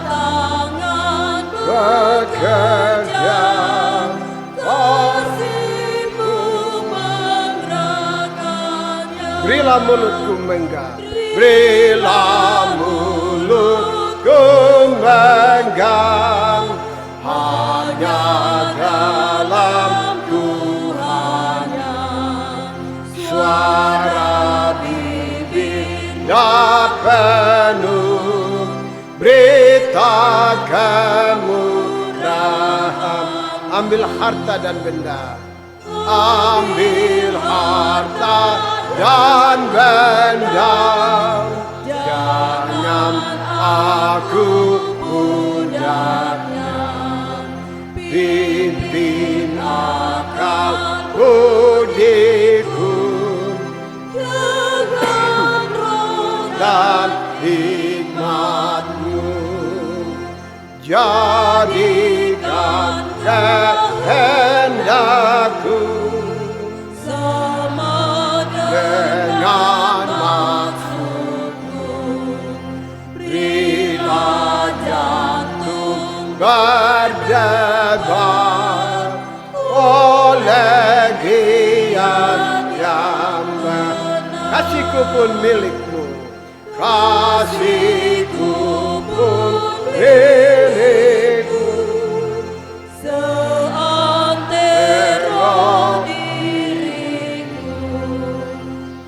tanganmu bekerja, kasihmu menggerakkannya. Berilah mulutku menggang, berilah mulutku menggang, hanya dalam Tuhannya suara bibirnya penuh berita kemurahan. Ambil harta dan benda, ambil harta dan benda, jangan aku budaknya. Pimpin akal budiku dengan roh dan hikmatmu. Jadikan kehendakku sama dengan maksudmu. Berilah jantung berdebar oleh giat yang benar. Kasihku pun milikmu, kasihku pun milikmu, seantero diriku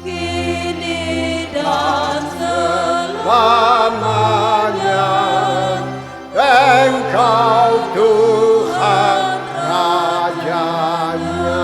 kini dan selamanya. Engkau Tuhan Rajanya.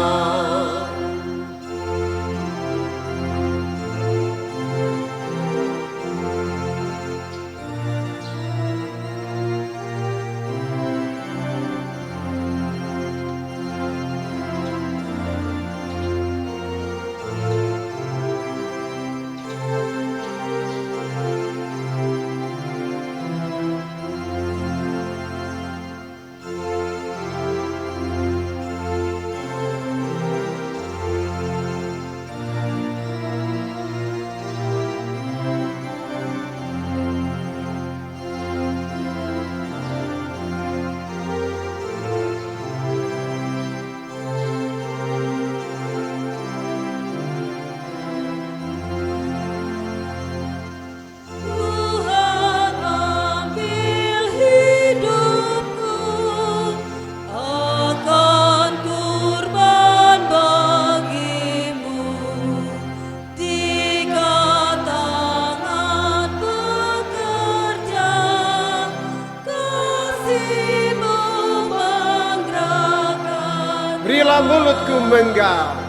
Berilah mulutku menggang,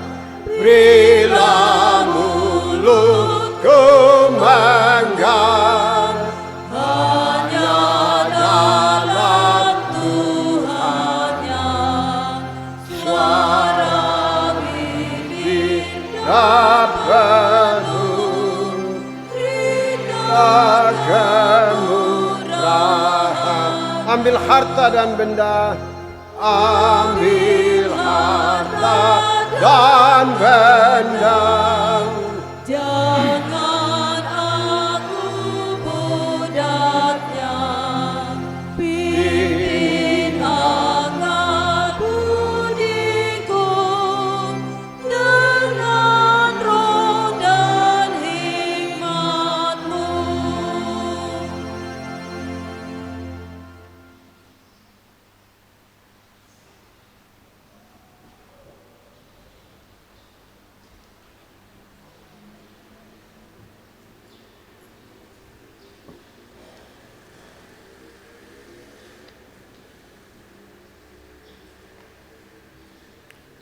berilah mulutku menggang, hanya dalam Tuhannya suara bibirnya penuh berita kemurahan. Ambil harta dan benda, ambil harta harta dan benda. Jangan aku budaknya, pimpin angkat budiku dengan roh dan hikmat-Mu.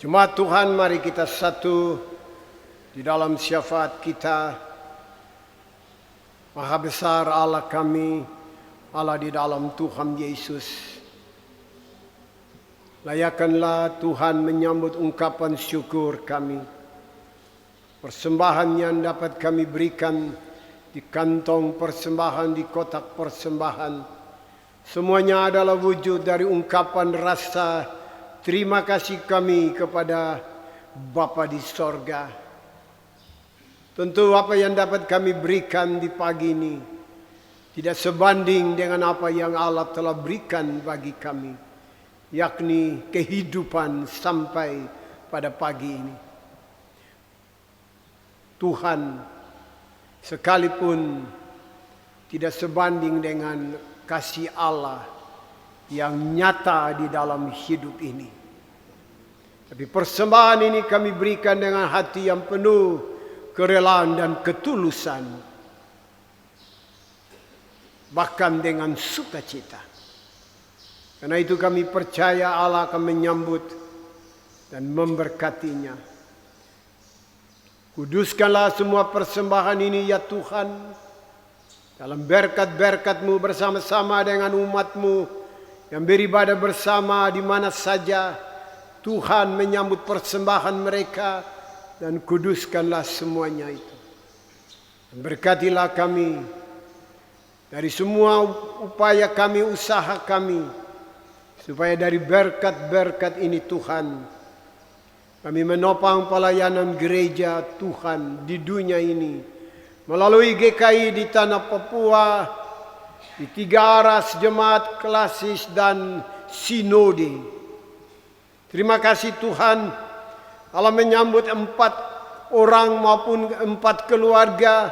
Jemaat Tuhan, mari kita satu di dalam syafaat kita. Maha besar Allah kami, Allah di dalam Tuhan Yesus. Layakanlah Tuhan menyambut ungkapan syukur kami. Persembahan yang dapat kami berikan di kantong persembahan, di kotak persembahan, semuanya adalah wujud dari ungkapan rasa terima kasih kami kepada Bapa di sorga. Tentu apa yang dapat kami berikan di pagi ini tidak sebanding dengan apa yang Allah telah berikan bagi kami, yakni kehidupan sampai pada pagi ini. Tuhan sekalipun tidak sebanding dengan kasih Allah yang nyata di dalam hidup ini. Tapi persembahan ini kami berikan dengan hati yang penuh kerelaan dan ketulusan, bahkan dengan sukacita. Karena itu kami percaya Allah akan menyambut dan memberkatinya. Kuduskanlah semua persembahan ini ya Tuhan, dalam berkat-berkat-Mu bersama-sama dengan umat-Mu yang beribadah bersama di mana saja. Tuhan menyambut persembahan mereka dan kuduskanlah semuanya itu. Dan berkatilah kami dari semua upaya kami, usaha kami, supaya dari berkat-berkat ini Tuhan, kami menopang pelayanan gereja Tuhan di dunia ini melalui GKI di tanah Papua, di 3 aras jemaat klasis dan sinode. Terima kasih Tuhan, Allah menyambut 4 orang maupun 4 keluarga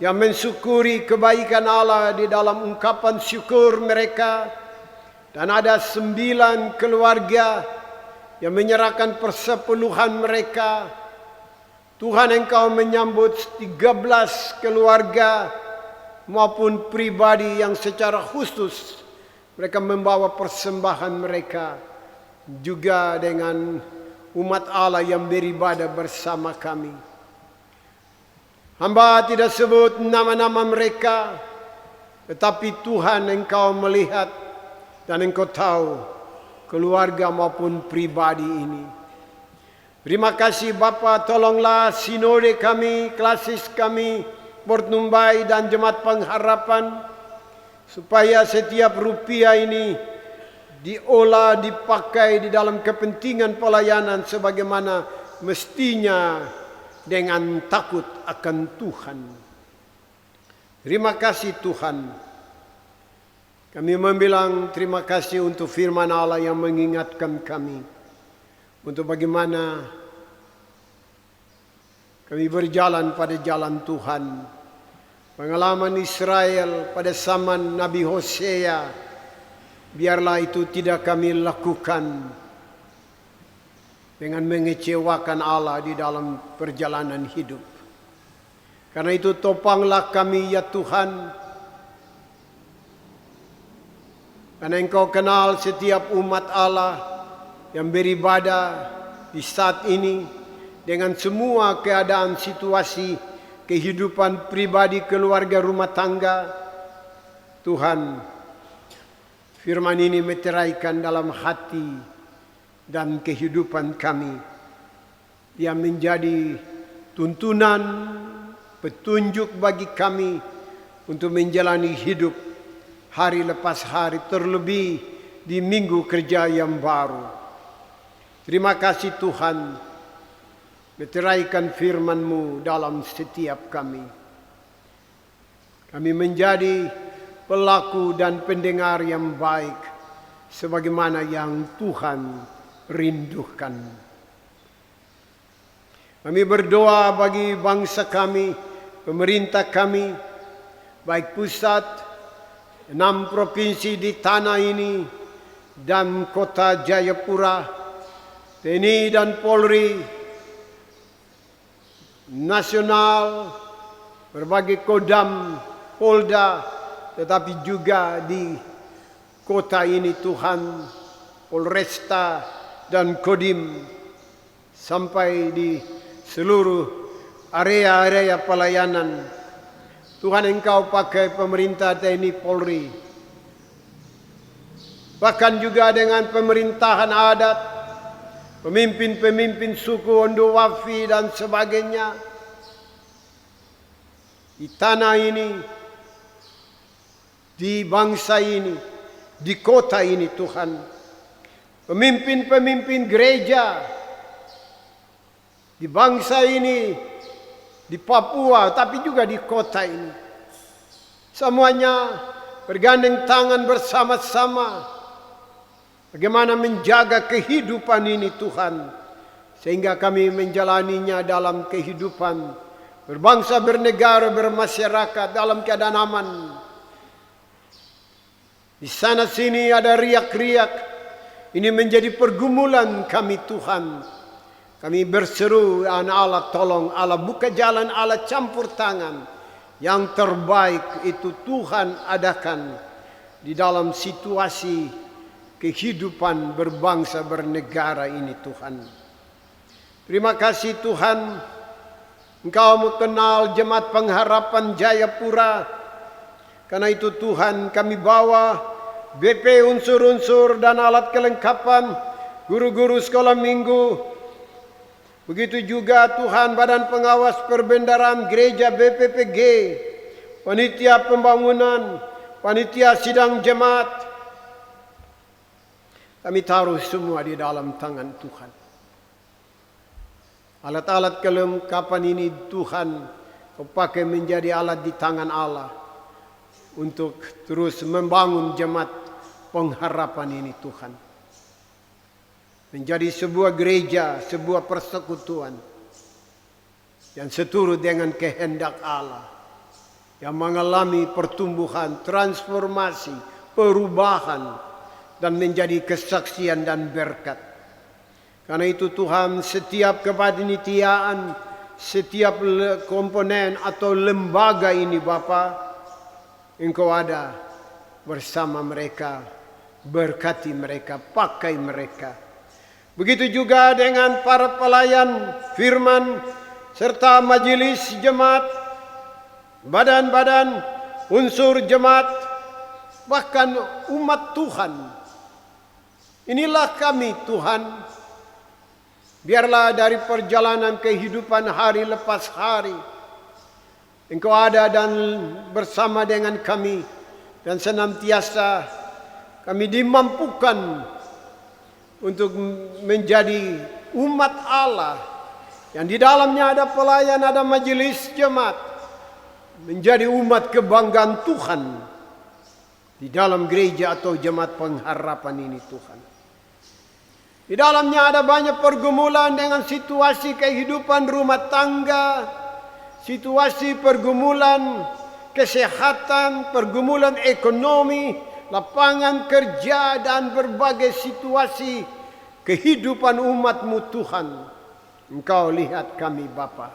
yang mensyukuri kebaikan Allah di dalam ungkapan syukur mereka. Dan ada 9 keluarga yang menyerahkan persepenuhan mereka. Tuhan, Engkau menyambut 13 keluarga maupun pribadi yang secara khusus mereka membawa persembahan mereka, juga dengan umat Allah yang beribadah bersama kami. Hamba tidak sebut nama-nama mereka, tetapi Tuhan Engkau melihat dan Engkau tahu keluarga maupun pribadi ini. Terima kasih Bapa, tolonglah sinode kami, klasis kami, Port Numbai dan Jemaat Pengharapan, supaya setiap rupiah ini diolah, dipakai di dalam kepentingan pelayanan sebagaimana mestinya dengan takut akan Tuhan. Terima kasih Tuhan. Kami membilang terima kasih untuk firman Allah yang mengingatkan kami untuk bagaimana kami berjalan pada jalan Tuhan. Pengalaman Israel pada zaman Nabi Hosea, biarlah itu tidak kami lakukan dengan mengecewakan Allah di dalam perjalanan hidup. Karena itu topanglah kami ya Tuhan. Karena Engkau kenal setiap umat Allah yang beribadah di saat ini dengan semua keadaan situasi kehidupan pribadi, keluarga, rumah tangga. Tuhan, firman ini meteraikan dalam hati dan kehidupan kami, yang menjadi tuntunan, petunjuk bagi kami untuk menjalani hidup hari lepas hari, terlebih di minggu kerja yang baru. Terima kasih Tuhan, meteraikan firman-Mu dalam setiap kami. Kami menjadi pelaku dan pendengar yang baik, sebagaimana yang Tuhan rindukan. Kami berdoa bagi bangsa kami, pemerintah kami, baik pusat, 6 provinsi di tanah ini, dan kota Jayapura, TNI dan Polri, nasional, berbagai Kodam, Polda, tetapi juga di kota ini Tuhan, Polresta dan Kodim, sampai di seluruh area-area pelayanan. Tuhan, Engkau pakai pemerintah TNI Polri, bahkan juga dengan pemerintahan adat, pemimpin-pemimpin suku Ondo Wafi dan sebagainya di tanah ini, di bangsa ini, di kota ini Tuhan. Pemimpin-pemimpin gereja di bangsa ini, di Papua, tapi juga di kota ini. Semuanya bergandeng tangan bersama-sama bagaimana menjaga kehidupan ini Tuhan, sehingga kami menjalaninya dalam kehidupan berbangsa, bernegara, bermasyarakat dalam keadaan aman. Di sana sini ada riak-riak, ini menjadi pergumulan kami Tuhan. Kami berseru, Allah tolong, Allah buka jalan, Allah campur tangan. Yang terbaik itu Tuhan adakan di dalam situasi kehidupan berbangsa bernegara ini Tuhan. Terima kasih Tuhan, Engkau mengenal jemaat pengharapan Jayapura. Karena itu Tuhan, kami bawa BP unsur-unsur dan alat kelengkapan, guru-guru sekolah minggu. Begitu juga Tuhan badan pengawas perbendaharaan gereja BPPG, panitia pembangunan, panitia sidang jemaat. Kami taruh semua di dalam tangan Tuhan. Alat-alat kelengkapan ini Tuhan, Kau pakai menjadi alat di tangan Allah untuk terus membangun jemaat pengharapan ini Tuhan. Menjadi sebuah gereja, sebuah persekutuan yang seturut dengan kehendak Allah, yang mengalami pertumbuhan, transformasi, perubahan, dan menjadi kesaksian dan berkat. Karena itu Tuhan, setiap kepanitiaan, setiap komponen atau lembaga ini Bapa, Engkau ada bersama mereka, berkati mereka, pakai mereka. Begitu juga dengan para pelayan firman, serta majelis jemaat, badan-badan, unsur jemaat, bahkan umat Tuhan. Inilah kami Tuhan. Biarlah dari perjalanan kehidupan hari lepas hari, Engkau ada dan bersama dengan kami, dan senantiasa kami dimampukan untuk menjadi umat Allah yang di dalamnya ada pelayan, ada majelis jemaat, menjadi umat kebanggaan Tuhan di dalam gereja atau jemaat pengharapan ini Tuhan. Di dalamnya ada banyak pergumulan dengan situasi kehidupan rumah tangga, situasi pergumulan kesehatan, pergumulan ekonomi, lapangan kerja, dan berbagai situasi kehidupan umat-Mu Tuhan. Engkau lihat kami Bapa.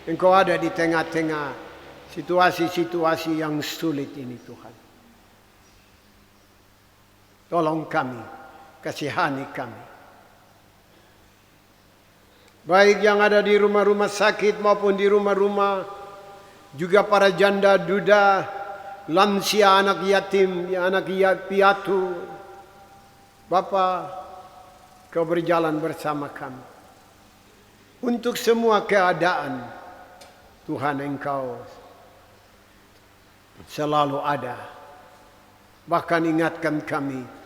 Engkau ada di tengah-tengah situasi-situasi yang sulit ini Tuhan. Tolong kami, kasihani kami. Baik yang ada di rumah-rumah sakit maupun di rumah-rumah, juga para janda duda, lansia, anak yatim, anak piatu. Bapa, Kau berjalan bersama kami. Untuk semua keadaan, Tuhan Engkau selalu ada. Bahkan ingatkan kami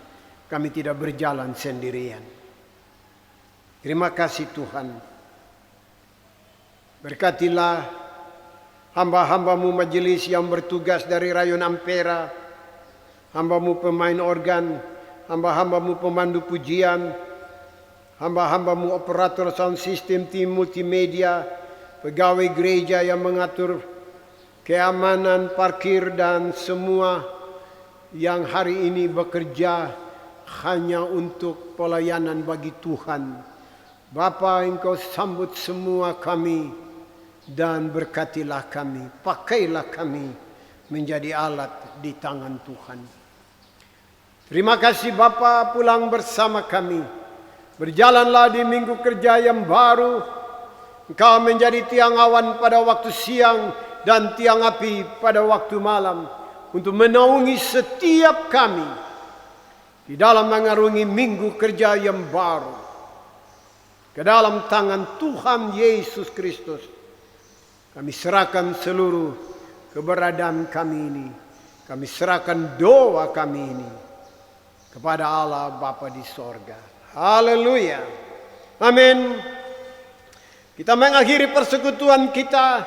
kami tidak berjalan sendirian. Terima kasih Tuhan. Berkatilah hamba-hambamu majelis yang bertugas dari Rayon Ampera, hambamu pemain organ, hamba-hambamu pemandu pujian, hamba-hambamu operator sound system, tim multimedia, pegawai gereja yang mengatur keamanan, parkir, dan semua yang hari ini bekerja hanya untuk pelayanan bagi Tuhan. Bapa, Engkau sambut semua kami dan berkatilah kami. Pakailah kami menjadi alat di tangan Tuhan. Terima kasih Bapa, pulang bersama kami. Berjalanlah di minggu kerja yang baru. Engkau menjadi tiang awan pada waktu siang dan tiang api pada waktu malam untuk menaungi setiap kami di dalam mengarungi minggu kerja yang baru. Ke dalam tangan Tuhan Yesus Kristus kami serahkan seluruh keberadaan kami ini. Kami serahkan doa kami ini kepada Allah Bapa di sorga. Haleluya. Amin. Kita mengakhiri persekutuan kita.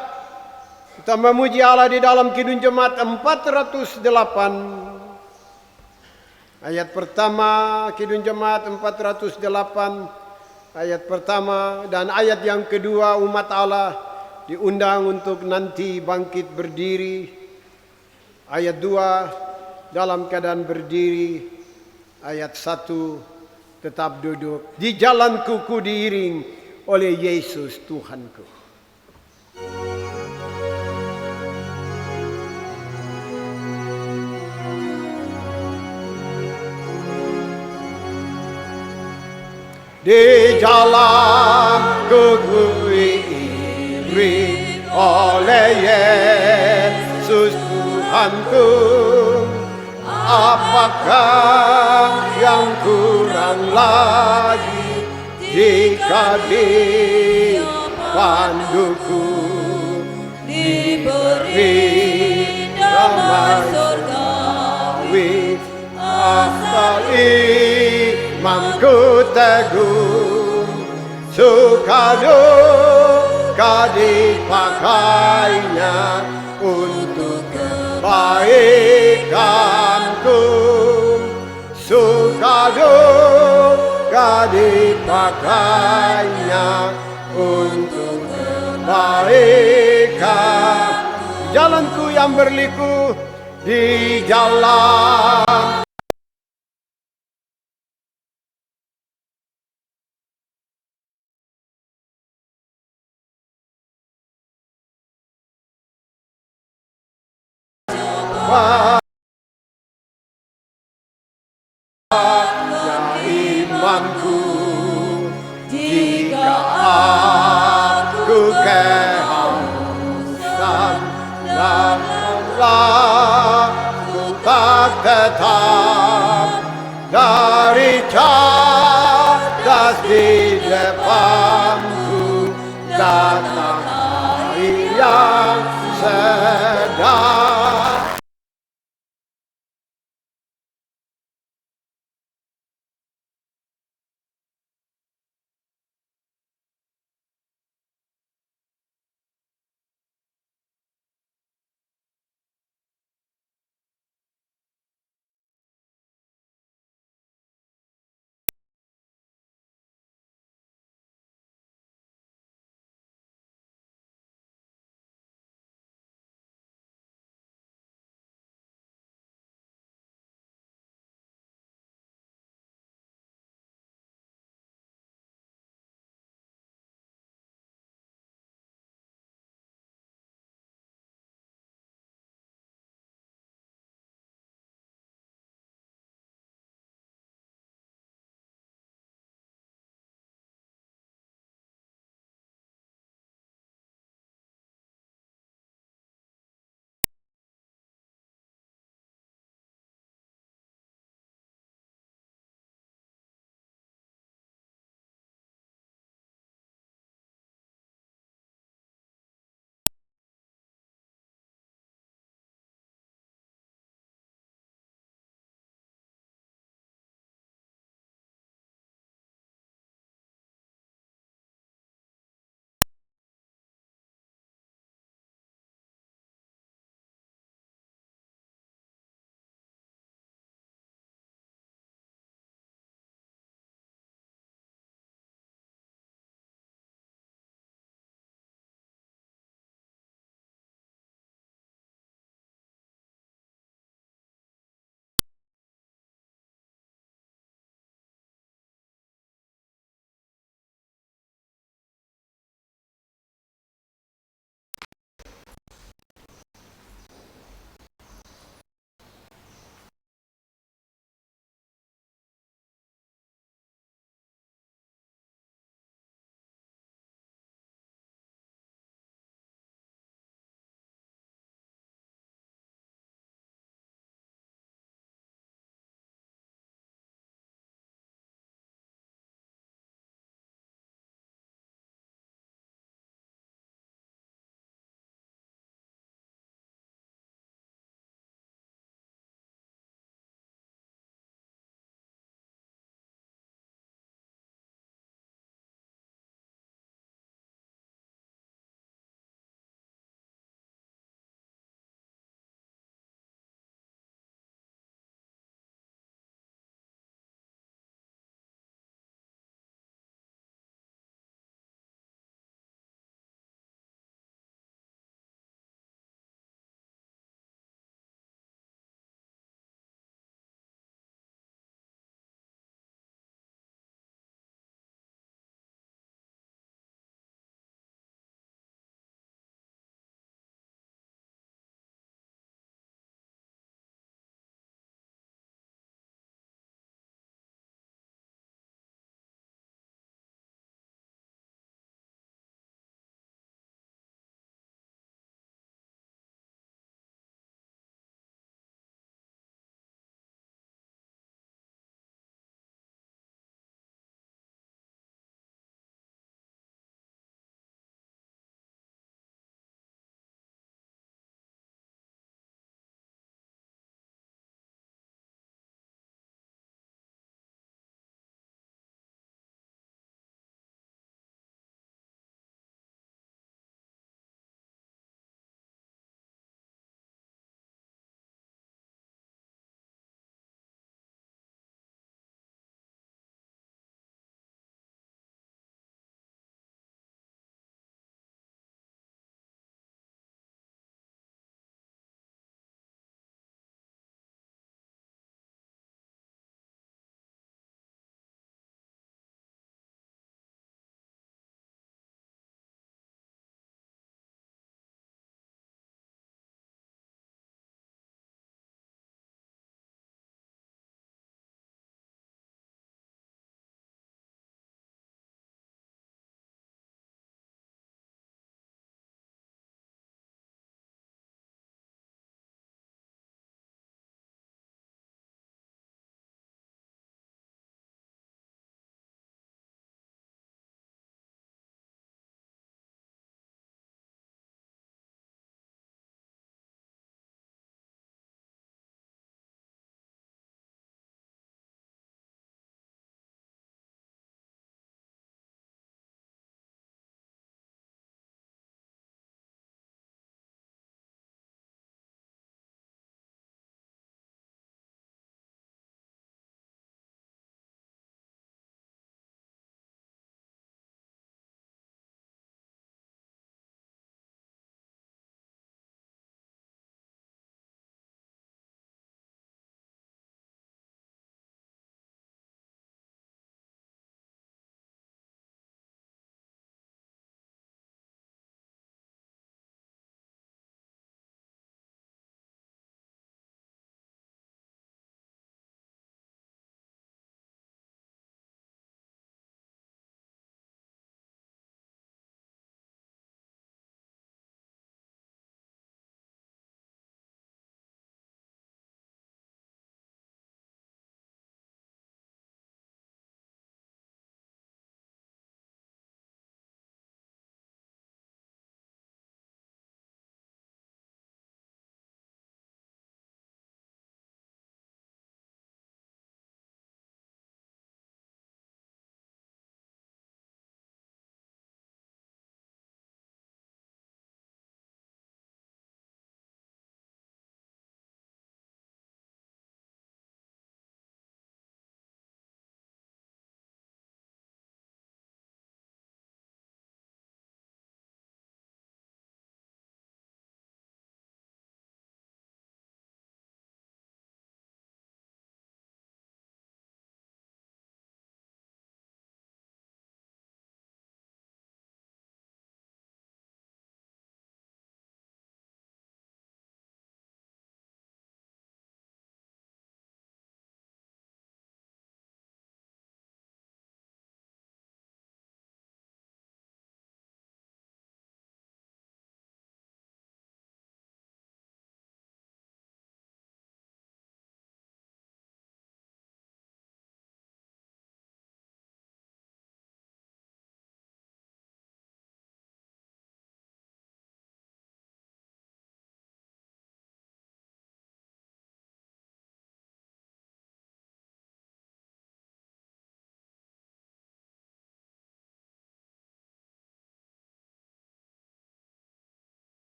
Kita memuji Allah di dalam Kidung Jemaat 408. Ayat pertama, Kidung Jemaat 408. Ayat pertama dan ayat yang kedua, umat Allah diundang untuk nanti bangkit berdiri. Ayat 2 dalam keadaan berdiri. Ayat 1 tetap duduk. Di jalanku ku diiring oleh Yesus Tuhanku. Di jalanku ku diiring oleh Yesus Tuhanku. Apakah yang kurang lagi jika dipanduku, diberi damai surgawi, asal imanku teguh, suka duka dipakainya untuk kebaikanku, suka duka dipakainya untuk kebaikan. Jalanku yang berliku di jalan imanku, jika aku kehausan dan aku tak tetap dari cadas di depanku, datang air yang sedang